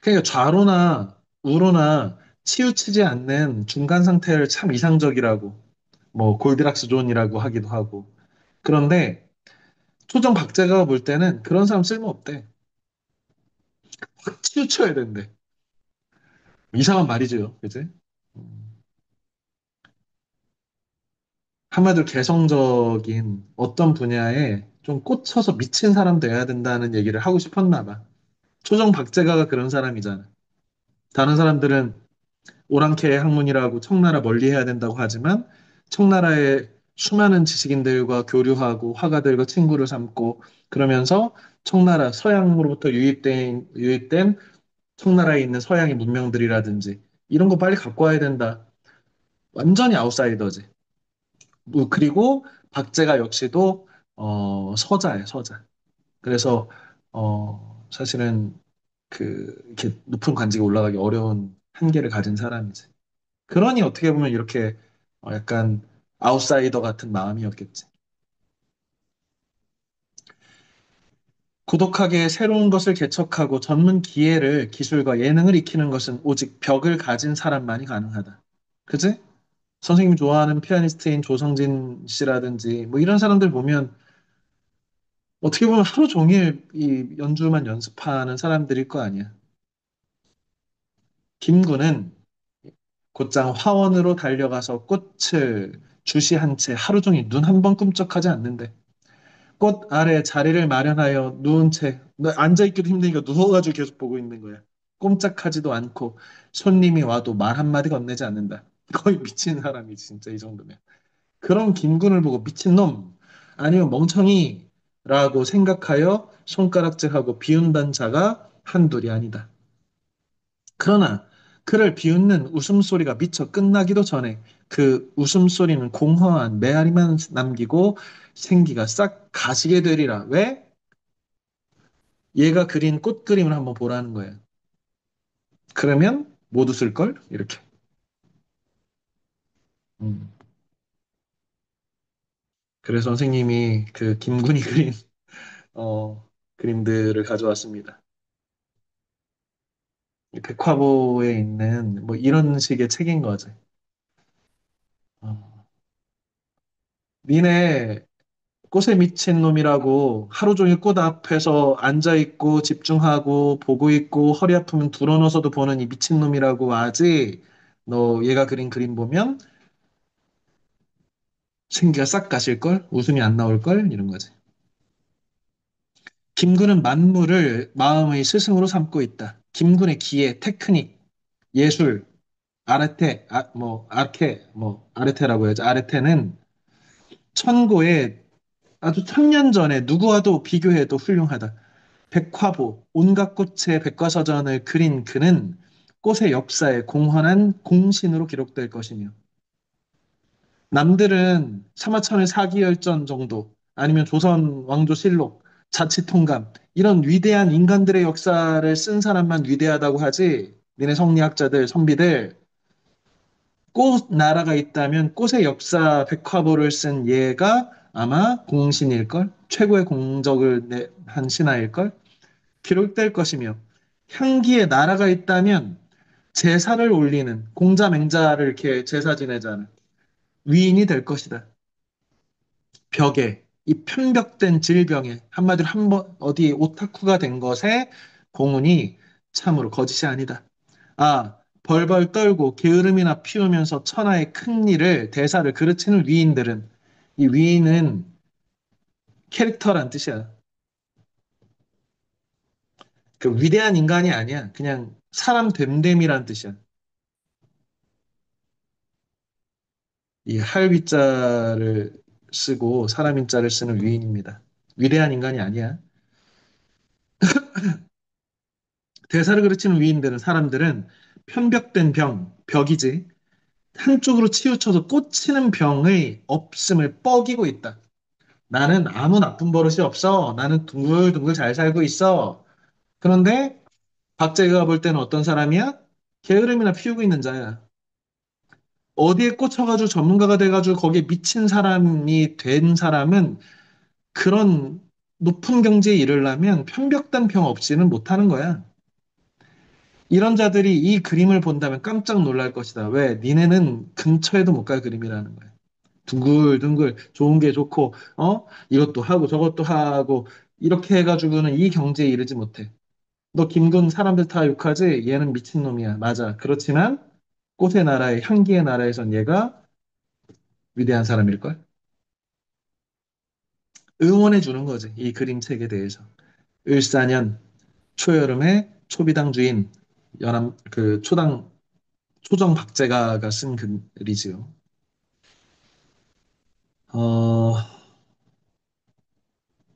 그러니까 좌로나 우로나 치우치지 않는 중간 상태를 참 이상적이라고. 뭐 골디락스 존이라고 하기도 하고. 그런데 초정 박제가 볼 때는 그런 사람 쓸모없대. 확 치우쳐야 된대. 이상한 말이죠. 그지? 음, 한마디로 개성적인 어떤 분야에 좀 꽂혀서 미친 사람 돼야 된다는 얘기를 하고 싶었나 봐. 초정 박제가가 그런 사람이잖아. 다른 사람들은 오랑캐의 학문이라고 청나라 멀리 해야 된다고 하지만 청나라의 수많은 지식인들과 교류하고 화가들과 친구를 삼고 그러면서 청나라 서양으로부터 유입된 청나라에 있는 서양의 문명들이라든지 이런 거 빨리 갖고 와야 된다. 완전히 아웃사이더지. 뭐, 그리고 박제가 역시도 서자예요, 서자. 그래서 사실은 이렇게 높은 관직에 올라가기 어려운 한계를 가진 사람이지. 그러니 어떻게 보면 이렇게 약간 아웃사이더 같은 마음이었겠지. 고독하게 새로운 것을 개척하고 전문 기회를, 기술과 예능을 익히는 것은 오직 벽을 가진 사람만이 가능하다. 그지? 선생님이 좋아하는 피아니스트인 조성진 씨라든지 뭐 이런 사람들 보면 어떻게 보면 하루 종일 이 연주만 연습하는 사람들일 거 아니야. 김구는 곧장 화원으로 달려가서 꽃을 주시한 채 하루 종일 눈 한 번 꿈쩍하지 않는데 꽃 아래 자리를 마련하여 누운 채 앉아있기도 힘드니까 누워가지고 계속 보고 있는 거야. 꼼짝하지도 않고 손님이 와도 말 한마디 건네지 않는다. 거의 미친 사람이지 진짜 이 정도면. 그런 김군을 보고 미친놈 아니면 멍청이라고 생각하여 손가락질하고 비운단 자가 한둘이 아니다. 그러나 그를 비웃는 웃음소리가 미처 끝나기도 전에 그 웃음소리는 공허한 메아리만 남기고 생기가 싹 가시게 되리라. 왜? 얘가 그린 꽃 그림을 한번 보라는 거예요. 그러면 못 웃을걸? 이렇게. 음. 그래서 선생님이 그 김군이 그린 그림들을 가져왔습니다. 이 백화보에 있는 뭐 이런 식의 책인 거지. 어. 니네 꽃에 미친 놈이라고 하루 종일 꽃 앞에서 앉아 있고 집중하고 보고 있고 허리 아프면 둘어너서도 보는 이 미친 놈이라고 아지. 너 얘가 그린 그림 보면 생기가 싹 가실걸? 웃음이 안 나올걸? 이런 거지. 김군은 만물을 마음의 스승으로 삼고 있다. 김군의 기에 테크닉, 예술, 아르테, 아르테라고 해야지. 아르테는 천고에 아주 천년 전에 누구와도 비교해도 훌륭하다. 백화보, 온갖 꽃의 백과사전을 그린 그는 꽃의 역사에 공헌한 공신으로 기록될 것이며 남들은 사마천의 사기열전 정도 아니면 조선 왕조실록, 자치통감 이런 위대한 인간들의 역사를 쓴 사람만 위대하다고 하지 니네 성리학자들, 선비들 꽃 나라가 있다면 꽃의 역사 백화보를 쓴 얘가 아마 공신일걸? 최고의 공적을 한 신하일걸? 기록될 것이며 향기의 나라가 있다면 제사를 올리는 공자맹자를 이렇게 제사 지내자는 위인이 될 것이다. 벽에 이 편벽된 질병에 한마디로 한번 어디 오타쿠가 된 것에 공훈이 참으로 거짓이 아니다. 아, 벌벌 떨고 게으름이나 피우면서 천하의 큰 일을 대사를 그르치는 위인들은 이 위인은 캐릭터란 뜻이야. 그 위대한 인간이 아니야. 그냥 사람 됨됨이란 뜻이야. 이 할위자를 쓰고 사람인자를 쓰는 위인입니다. 위대한 인간이 아니야. 대사를 그르치는 위인들은 사람들은 편벽된 벽이지. 한쪽으로 치우쳐서 꽂히는 병의 없음을 뻐기고 있다. 나는 아무 나쁜 버릇이 없어. 나는 둥글둥글 잘 살고 있어. 그런데 박재가 볼 때는 어떤 사람이야? 게으름이나 피우고 있는 자야. 어디에 꽂혀가지고 전문가가 돼가지고 거기에 미친 사람이 된 사람은 그런 높은 경지에 이르려면 편벽된 병 없이는 못하는 거야. 이런 자들이 이 그림을 본다면 깜짝 놀랄 것이다. 왜? 니네는 근처에도 못 갈 그림이라는 거야. 둥글둥글 좋은 게 좋고, 이것도 하고 저것도 하고, 이렇게 해가지고는 이 경지에 이르지 못해. 너 김군 사람들 다 욕하지? 얘는 미친놈이야. 맞아. 그렇지만 꽃의 나라의 향기의 나라에선 얘가 위대한 사람일걸? 응원해 주는 거지. 이 그림책에 대해서. 을사년 초여름에 초비당 주인 연암 그 초당 초정 박제가가 쓴 글이지요. 어,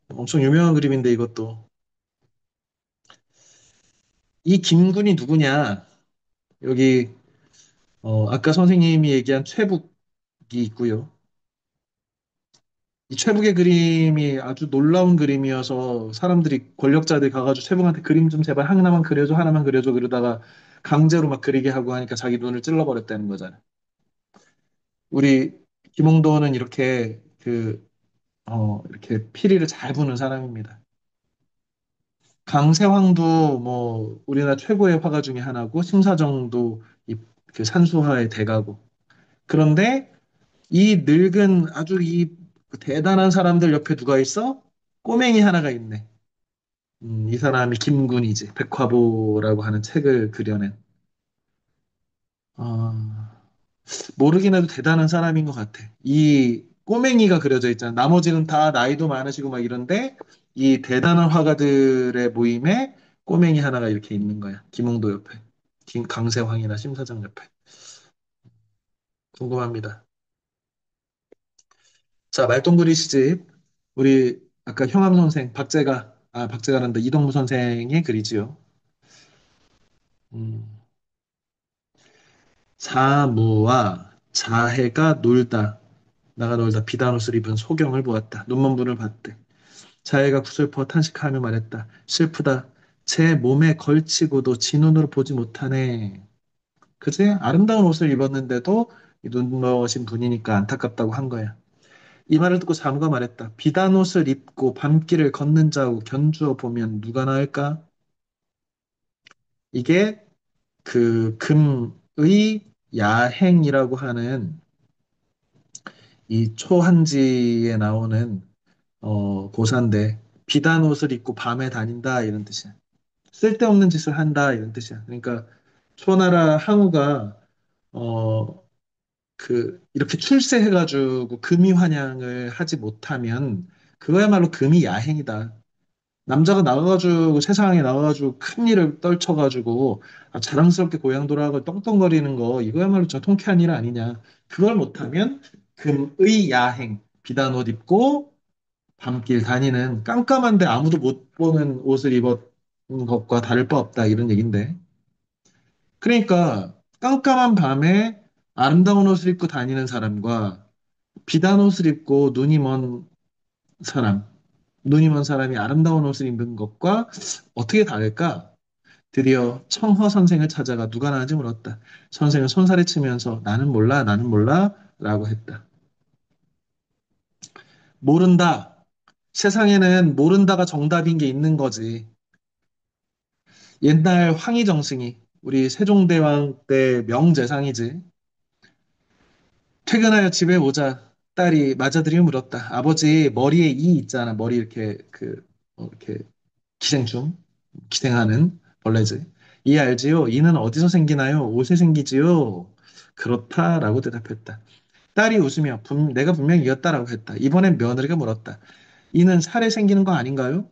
엄청 유명한 그림인데 이것도 이 김군이 누구냐? 여기 아까 선생님이 얘기한 최북이 있고요. 이 최북의 그림이 아주 놀라운 그림이어서 사람들이 권력자들이 가가지고 최북한테 그림 좀 제발 하나만 그려줘 하나만 그려줘 그러다가 강제로 막 그리게 하고 하니까 자기 눈을 찔러버렸다는 거잖아. 우리 김홍도는 이렇게 이렇게 피리를 잘 부는 사람입니다. 강세황도 뭐 우리나라 최고의 화가 중에 하나고 심사정도 그 산수화의 대가고. 그런데 이 늙은 아주 이 대단한 사람들 옆에 누가 있어? 꼬맹이 하나가 있네. 이 사람이 김군이지. 백화보라고 하는 책을 그려낸. 어, 모르긴 해도 대단한 사람인 것 같아. 이 꼬맹이가 그려져 있잖아. 나머지는 다 나이도 많으시고 막 이런데 이 대단한 화가들의 모임에 꼬맹이 하나가 이렇게 있는 거야. 김홍도 옆에. 강세황이나 심사장 옆에. 궁금합니다. 자, 말동구리 시집. 우리 아까 형암 선생, 박제가란다. 이동무 선생의 글이지요. 음, 사무와 자해가 놀다. 나가 놀다 비단옷을 입은 소경을 보았다. 눈먼 분을 봤대. 자해가 구슬퍼 탄식하며 말했다. 슬프다. 제 몸에 걸치고도 지 눈으로 보지 못하네. 그지? 아름다운 옷을 입었는데도 이 눈먼신 분이니까 안타깝다고 한 거야. 이 말을 듣고 사무가 말했다. 비단옷을 입고 밤길을 걷는 자하고 견주어 보면 누가 나을까? 이게 그 금의 야행이라고 하는 이 초한지에 나오는 고사인데 비단 옷을 입고 밤에 다닌다 이런 뜻이야. 쓸데없는 짓을 한다 이런 뜻이야. 그러니까 초나라 항우가 어 이렇게 출세해가지고 금이 환영을 하지 못하면 그거야말로 금이 야행이다. 남자가 나가가지고 세상에 나가가지고 큰 일을 떨쳐가지고 자랑스럽게 고향 돌아가고 떵떵거리는 거 이거야말로 진짜 통쾌한 일 아니냐. 그걸 못하면 금의 야행 비단 옷 입고 밤길 다니는 깜깜한데 아무도 못 보는 옷을 입은 것과 다를 바 없다 이런 얘긴데. 그러니까 깜깜한 밤에 아름다운 옷을 입고 다니는 사람과 비단 옷을 입고 사람, 눈이 먼 사람이 아름다운 옷을 입는 것과 어떻게 다를까? 드디어 청허 선생을 찾아가 누가 나은지 물었다. 선생은 손살에 치면서 나는 몰라, 나는 몰라 라고 했다. 모른다. 세상에는 모른다가 정답인 게 있는 거지. 옛날 황희정승이 우리 세종대왕 때 명재상이지. 퇴근하여 집에 오자 딸이 맞아들이 물었다. 아버지 머리에 이 있잖아. 머리 이렇게 이렇게 기생충 기생하는 벌레지. 이 알지요? 이는 어디서 생기나요? 옷에 생기지요? 그렇다라고 대답했다. 딸이 웃으며 내가 분명히 이겼다라고 했다. 이번엔 며느리가 물었다. 이는 살에 생기는 거 아닌가요?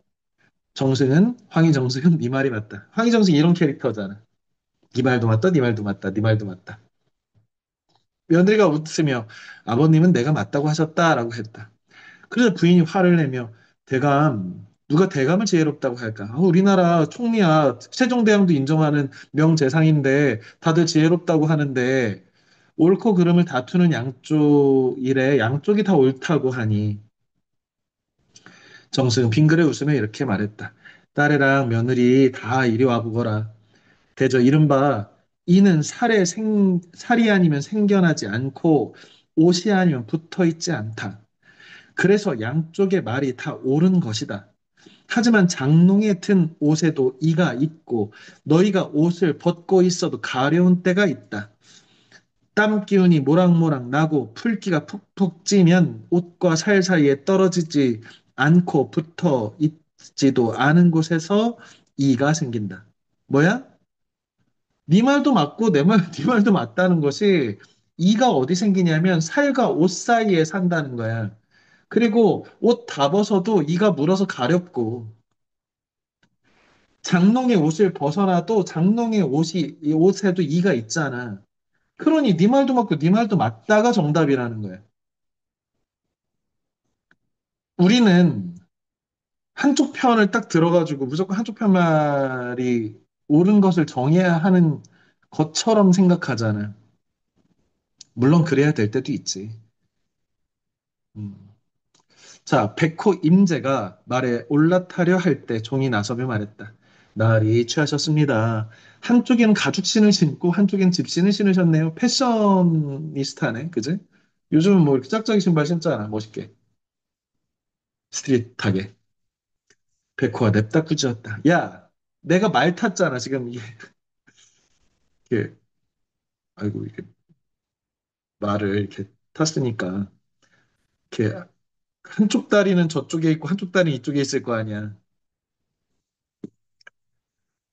황희정승은 네 말이 맞다. 황희정승 이런 캐릭터잖아. 네 말도 맞다, 네 말도 맞다, 네 말도 맞다. 며느리가 웃으며 아버님은 내가 맞다고 하셨다라고 했다. 그래서 부인이 화를 내며 누가 대감을 지혜롭다고 할까? 우리나라 총리야 세종대왕도 인정하는 명재상인데 다들 지혜롭다고 하는데 옳고 그름을 다투는 양쪽 일에 양쪽이 다 옳다고 하니 정승은 빙그레 웃으며 이렇게 말했다. 딸애랑 며느리 다 이리 와보거라. 대저 이른바 이는 살이 아니면 생겨나지 않고 옷이 아니면 붙어 있지 않다. 그래서 양쪽의 말이 다 옳은 것이다. 하지만 장롱에 든 옷에도 이가 있고 너희가 옷을 벗고 있어도 가려운 때가 있다. 땀 기운이 모락모락 나고 풀기가 푹푹 찌면 옷과 살 사이에 떨어지지 않고 붙어 있지도 않은 곳에서 이가 생긴다. 뭐야? 네 말도 맞고 네 말도 맞다는 것이 이가 어디 생기냐면 살과 옷 사이에 산다는 거야. 그리고 옷 다 벗어도 이가 물어서 가렵고 장롱의 옷을 벗어나도 장롱의 옷이 이 옷에도 이가 있잖아. 그러니 네 말도 맞고 네 말도 맞다가 정답이라는 거야. 우리는 한쪽 편을 딱 들어가지고 무조건 한쪽 편말이 옳은 것을 정해야 하는 것처럼 생각하잖아. 물론 그래야 될 때도 있지. 음. 자, 백호 임제가 말에 올라타려 할 때 종이 나서며 말했다. 날이 취하셨습니다. 한쪽에는 가죽신을 신고 한쪽엔 집신을 신으셨네요. 패셔니스타네, 그지? 요즘은 뭐 이렇게 짝짝이 신발 신잖아, 멋있게. 스트릿하게. 백호가 냅다 꾸짖었다. 야, 내가 말 탔잖아, 지금 이게, 아이고, 이렇게 말을 이렇게 탔으니까. 이렇게 한쪽 다리는 저쪽에 있고 한쪽 다리는 이쪽에 있을 거 아니야.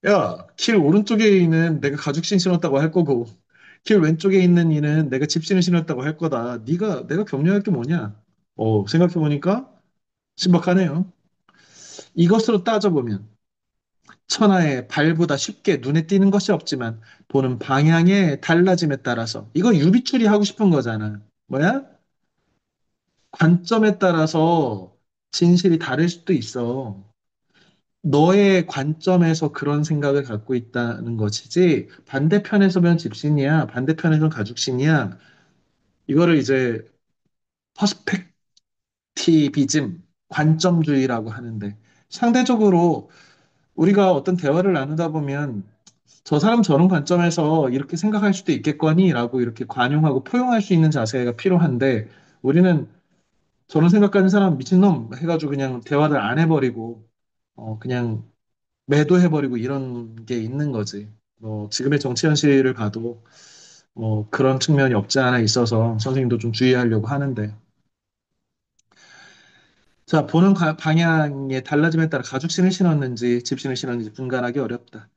야, 길 오른쪽에 있는 내가 가죽신 신었다고 할 거고, 길 왼쪽에 있는 이는 내가 집신을 신었다고 할 거다. 내가 격려할 게 뭐냐? 생각해보니까 신박하네요. 이것으로 따져보면, 천하에 발보다 쉽게 눈에 띄는 것이 없지만, 보는 방향의 달라짐에 따라서, 이거 유비추리 하고 싶은 거잖아. 뭐야? 관점에 따라서 진실이 다를 수도 있어. 너의 관점에서 그런 생각을 갖고 있다는 것이지, 반대편에서 면 집신이야, 반대편에서는 가죽신이야. 이거를 이제 퍼스펙티비즘, 관점주의라고 하는데, 상대적으로 우리가 어떤 대화를 나누다 보면 저 사람 저런 관점에서 이렇게 생각할 수도 있겠거니? 라고 이렇게 관용하고 포용할 수 있는 자세가 필요한데, 우리는 저런 생각하는 사람 미친놈 해가지고 그냥 대화를 안 해버리고, 그냥 매도해버리고 이런 게 있는 거지. 지금의 정치 현실을 봐도 그런 측면이 없지 않아 있어서 선생님도 좀 주의하려고 하는데. 자, 보는 방향의 달라짐에 따라 가죽신을 신었는지 집신을 신었는지 분간하기 어렵다.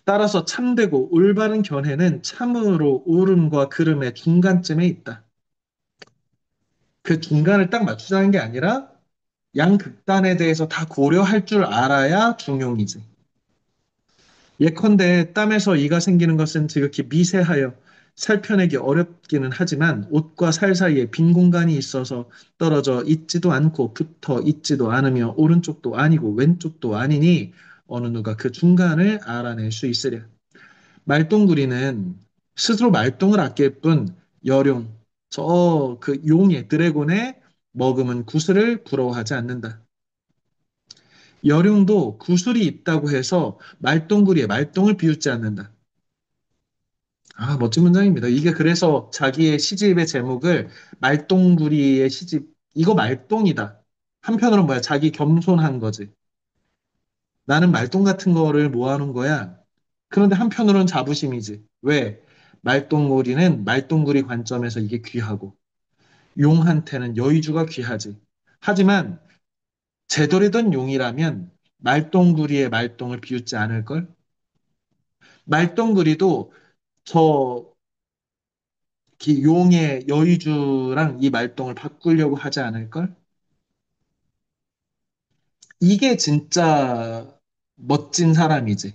따라서 참되고 올바른 견해는 참으로 옳음과 그름의 중간쯤에 있다. 그 중간을 딱 맞추자는 게 아니라 양극단에 대해서 다 고려할 줄 알아야 중용이지. 예컨대 땀에서 이가 생기는 것은 지극히 미세하여 살펴내기 어렵기는 하지만 옷과 살 사이에 빈 공간이 있어서 떨어져 있지도 않고 붙어 있지도 않으며 오른쪽도 아니고 왼쪽도 아니니 어느 누가 그 중간을 알아낼 수 있으랴. 말똥구리는 스스로 말똥을 아낄 뿐 여룡, 저 그 용의 드래곤의 머금은 구슬을 부러워하지 않는다. 여룡도 구슬이 있다고 해서 말똥구리에 말똥을 비웃지 않는다. 아, 멋진 문장입니다. 이게 그래서 자기의 시집의 제목을 말똥구리의 시집, 이거 말똥이다. 한편으로는 뭐야? 자기 겸손한 거지. 나는 말똥 같은 거를 모아놓은 거야. 그런데 한편으로는 자부심이지. 왜? 말똥구리는 말똥구리 관점에서 이게 귀하고, 용한테는 여의주가 귀하지. 하지만 제대로 된 용이라면 말똥구리의 말똥을 비웃지 않을걸? 말똥구리도 저 용의 여의주랑 이 말똥을 바꾸려고 하지 않을걸? 이게 진짜 멋진 사람이지.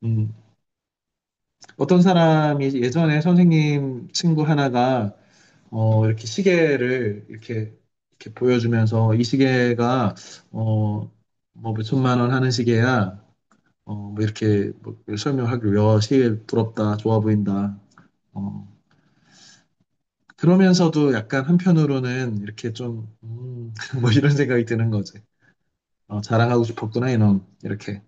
음. 어떤 사람이 예전에 선생님 친구 하나가 이렇게 시계를 이렇게 보여주면서 이 시계가 뭐 몇천만 원 하는 시계야. 뭐 이렇게 뭐 설명하기로 야, 시계 부럽다, 좋아 보인다. 어, 그러면서도 약간 한편으로는 이렇게 좀, 뭐 이런 생각이 드는 거지. 자랑하고 싶었구나, 이놈. 이렇게.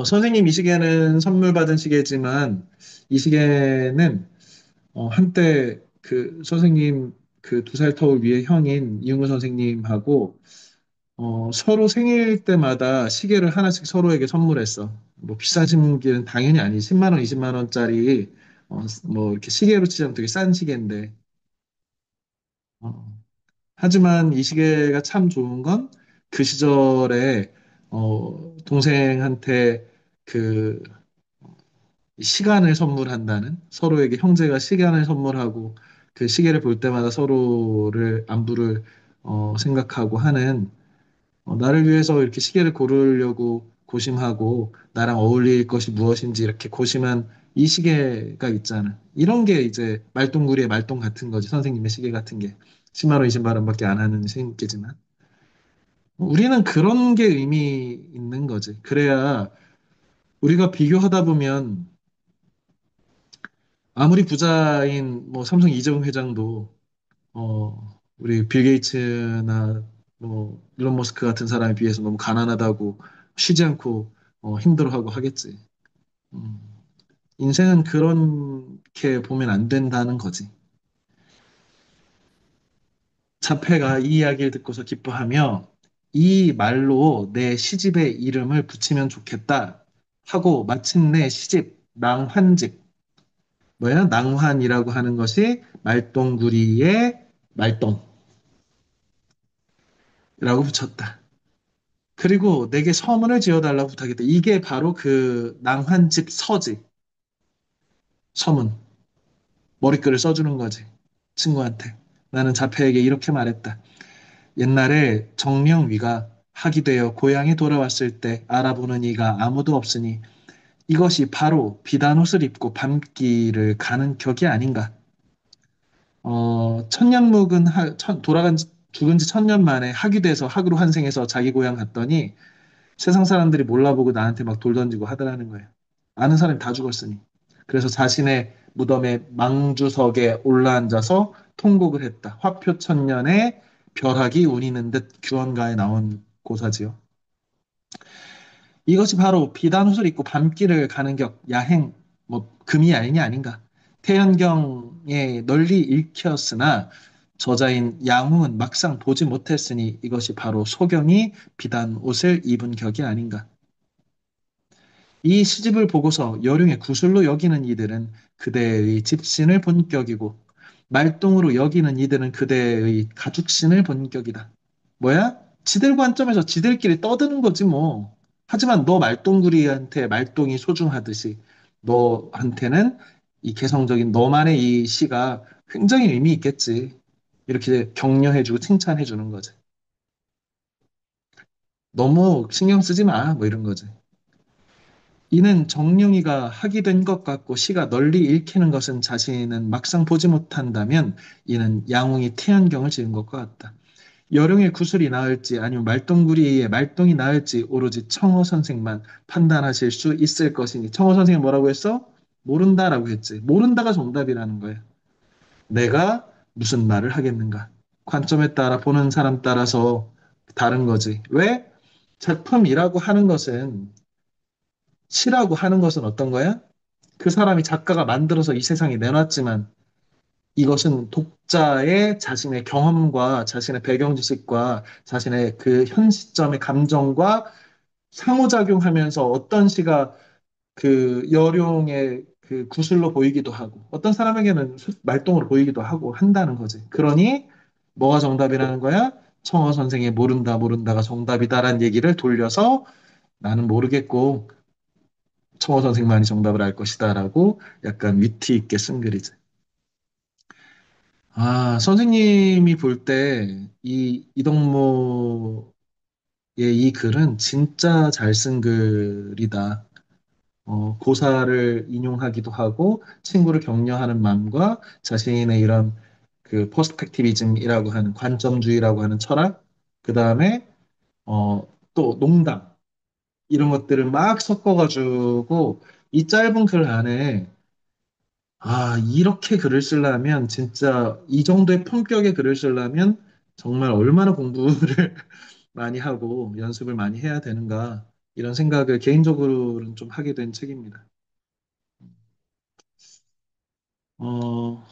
선생님 이 시계는 선물 받은 시계지만 이 시계는 한때 그 선생님 그 2살 터울 위에 형인 이윤구 선생님하고 서로 생일 때마다 시계를 하나씩 서로에게 선물했어. 뭐 비싼 시계는 당연히 아니지. 10만 원, 20만 원짜리 뭐 이렇게 시계로 치자면 되게 싼 시계인데, 어, 하지만 이 시계가 참 좋은 건 그 시절에 동생한테 그 시간을 선물한다는, 서로에게 형제가 시간을 선물하고 그 시계를 볼 때마다 서로를 안부를 생각하고 하는, 나를 위해서 이렇게 시계를 고르려고 고심하고 나랑 어울릴 것이 무엇인지 이렇게 고심한 이 시계가 있잖아. 이런 게 이제 말동구리의 말동 같은 거지. 선생님의 시계 같은 게. 10만 원, 20만 원밖에 안 하는 시계지만. 우리는 그런 게 의미 있는 거지. 그래야 우리가 비교하다 보면 아무리 부자인 뭐 삼성 이재용 회장도 우리 빌 게이츠나 뭐 일론 머스크 같은 사람에 비해서 너무 가난하다고 쉬지 않고 힘들어하고 하겠지. 음. 인생은 그렇게 보면 안 된다는 거지. 자폐가 이 이야기를 듣고서 기뻐하며 이 말로 내 시집의 이름을 붙이면 좋겠다 하고 마침내 시집 낭환집, 뭐야? 낭환이라고 하는 것이 말똥구리의 말똥이라고 붙였다. 그리고 내게 서문을 지어달라고 부탁했다. 이게 바로 그 낭환집 서지, 서문. 머리글을 써주는 거지. 친구한테. 나는 자폐에게 이렇게 말했다. 옛날에 정명위가 학이 되어 고향에 돌아왔을 때 알아보는 이가 아무도 없으니 이것이 바로 비단옷을 입고 밤길을 가는 격이 아닌가. 천년묵은 죽은 지 1000년 만에 학이 돼서 학으로 환생해서 자기 고향 갔더니 세상 사람들이 몰라보고 나한테 막 돌 던지고 하더라는 거예요. 아는 사람이 다 죽었으니. 그래서 자신의 무덤의 망주석에 올라앉아서 통곡을 했다. 화표천년의 벼락이 운이는 듯 규언가에 나온 고사지요. 이것이 바로 비단옷을 입고 밤길을 가는 격 야행 뭐 금이 아니냐 아닌가. 태연경에 널리 읽혔으나 저자인 양훈은 막상 보지 못했으니 이것이 바로 소경이 비단옷을 입은 격이 아닌가. 이 시집을 보고서 여룡의 구슬로 여기는 이들은 그대의 집신을 본격이고 말똥으로 여기는 이들은 그대의 가죽신을 본격이다. 뭐야? 지들 관점에서 지들끼리 떠드는 거지 뭐. 하지만 너 말똥구리한테 말똥이 소중하듯이 너한테는 이 개성적인 너만의 이 시가 굉장히 의미 있겠지. 이렇게 격려해주고 칭찬해주는 거지. 너무 신경 쓰지 마. 뭐 이런 거지. 이는 정령이가 학이 된 것 같고 시가 널리 읽히는 것은 자신은 막상 보지 못한다면 이는 양웅이 태연경을 지은 것과 같다. 여룡의 구슬이 나을지 아니면 말똥구리의 말똥이 나을지 오로지 청어 선생만 판단하실 수 있을 것이니 청어 선생이 뭐라고 했어? 모른다라고 했지. 모른다가 정답이라는 거야. 내가 무슨 말을 하겠는가? 관점에 따라 보는 사람 따라서 다른 거지. 왜? 작품이라고 하는 것은 시라고 하는 것은 어떤 거야? 그 사람이 작가가 만들어서 이 세상에 내놨지만 이것은 독자의 자신의 경험과 자신의 배경 지식과 자신의 그 현 시점의 감정과 상호작용하면서 어떤 시가 그 여룡의 그 구슬로 보이기도 하고 어떤 사람에게는 말똥으로 보이기도 하고 한다는 거지. 그러니 뭐가 정답이라는 거야? 청어 선생의 모른다가 정답이다라는 얘기를 돌려서 나는 모르겠고 청어 선생만이 정답을 알 것이다라고 약간 위트 있게 쓴 글이지. 아, 선생님이 볼 때 이 이동모의 이 글은 진짜 잘 쓴 글이다. 고사를 인용하기도 하고 친구를 격려하는 마음과 자신의 이런 그 퍼스펙티비즘이라고 하는 관점주의라고 하는 철학, 그 다음에 또 농담 이런 것들을 막 섞어가지고 이 짧은 글 안에 이렇게 글을 쓰려면 진짜 이 정도의 품격의 글을 쓰려면 정말 얼마나 공부를 많이 하고 연습을 많이 해야 되는가 이런 생각을 개인적으로는 좀 하게 된 책입니다. 어,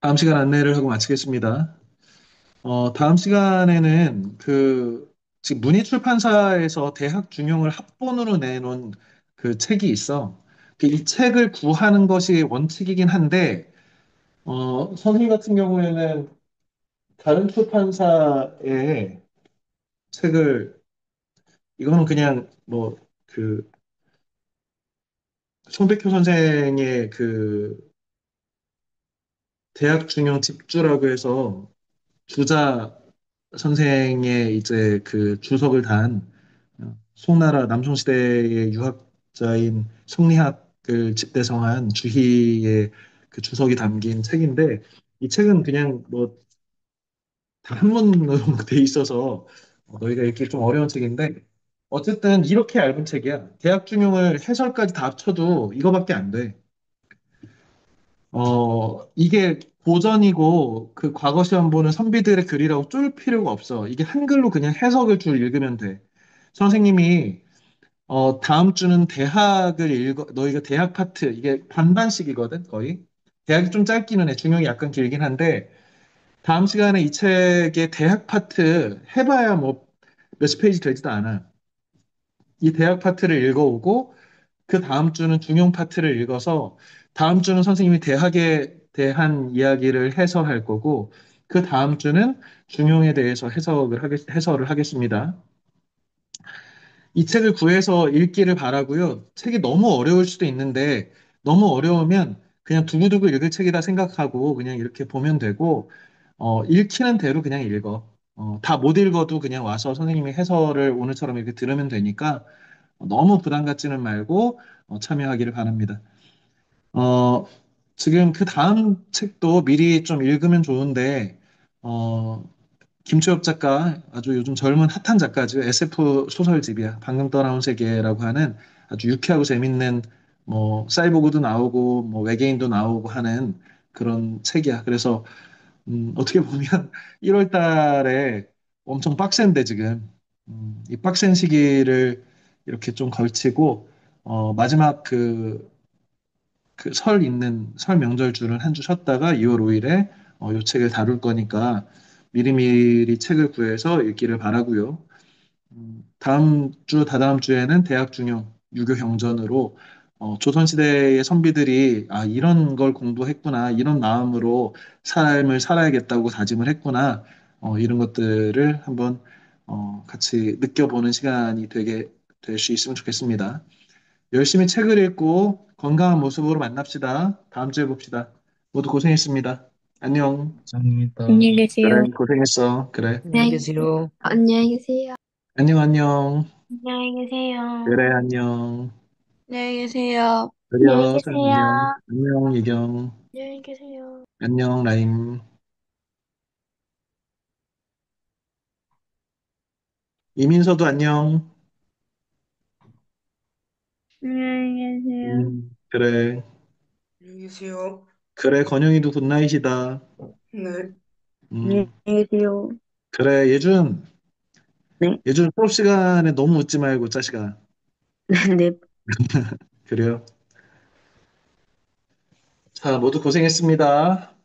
다음 시간 안내를 하고 마치겠습니다. 다음 시간에는 지금 문희출판사에서 대학 중용을 합본으로 내놓은 그 책이 있어. 이 책을 구하는 것이 원칙이긴 한데, 선생님 같은 경우에는 다른 출판사의 책을, 이거는 그냥 뭐, 그, 송백효 선생의 대학 중용 집주라고 해서 주자 선생의 이제 그 주석을 단 송나라 남송시대의 유학자인 성리학을 집대성한 주희의 그 주석이 담긴 책인데 이 책은 그냥 뭐 다 한문으로 돼 있어서 너희가 읽기 좀 어려운 책인데 어쨌든 이렇게 얇은 책이야. 대학 중용을 해설까지 다 합쳐도 이거밖에 안 돼. 이게 고전이고 그 과거 시험 보는 선비들의 글이라고 쫄 필요가 없어. 이게 한글로 그냥 해석을 줄 읽으면 돼. 선생님이 다음 주는 대학을 너희가 대학 파트, 이게 반반씩이거든, 거의. 대학이 좀 짧기는 해. 중용이 약간 길긴 한데, 다음 시간에 이 책의 대학 파트 해봐야 뭐 몇십 페이지 되지도 않아. 이 대학 파트를 읽어오고, 그 다음 주는 중용 파트를 읽어서 다음 주는 선생님이 대학에 대한 이야기를 해설할 거고 그 다음 주는 중용에 대해서 해설을 하겠습니다. 이 책을 구해서 읽기를 바라고요. 책이 너무 어려울 수도 있는데 너무 어려우면 그냥 두고두고 읽을 책이다 생각하고 그냥 이렇게 보면 되고 읽히는 대로 그냥 읽어. 다 못 읽어도 그냥 와서 선생님이 해설을 오늘처럼 이렇게 들으면 되니까 너무 부담 갖지는 말고 참여하기를 바랍니다. 어, 지금 그 다음 책도 미리 좀 읽으면 좋은데, 어, 김초엽 작가, 아주 요즘 젊은 핫한 작가죠. SF 소설집이야. 방금 떠나온 세계라고 하는 아주 유쾌하고 재밌는, 뭐, 사이보그도 나오고, 뭐, 외계인도 나오고 하는 그런 책이야. 그래서, 어떻게 보면 1월 달에 엄청 빡센데, 지금. 이 빡센 시기를 이렇게 좀 걸치고, 마지막 설 명절주를 한 주 쉬었다가 2월 5일에 요 책을 다룰 거니까 미리미리 책을 구해서 읽기를 바라고요. 다음 주, 다다음 주에는 대학 중용, 유교 경전으로 조선시대의 선비들이 이런 걸 공부했구나, 이런 마음으로 삶을 살아야겠다고 다짐을 했구나, 이런 것들을 한번 같이 느껴보는 시간이 되게 될 수 있으면 좋겠습니다. 열심히 책을 읽고 건강한 모습으로 만납시다. 다음 주에 봅시다. 모두 고생했습니다. 안녕. 감사합니다. 안녕히 그래, 계세요. 고생했어. 그래. 안녕히 안녕히 계세요. 계세요. 안녕히 계세요. 안녕, 안녕. 안녕히 계세요. 그래, 안녕. 안녕히 계세요. 안녕히 그래요, 잘 계세요. 안녕. 안녕, 이경. 안녕히 계세요. 안녕, 라임. 이민서도 안녕. 안녕히 계세요. 그래. 안녕히 계세요. 그래, 건영이도 굿나잇이다. 네. 음, 안녕히 계세요. 그래, 예준. 네. 예준 수업 시간에 너무 웃지 말고, 자식아. 네. 그래요. 자, 모두 고생했습니다.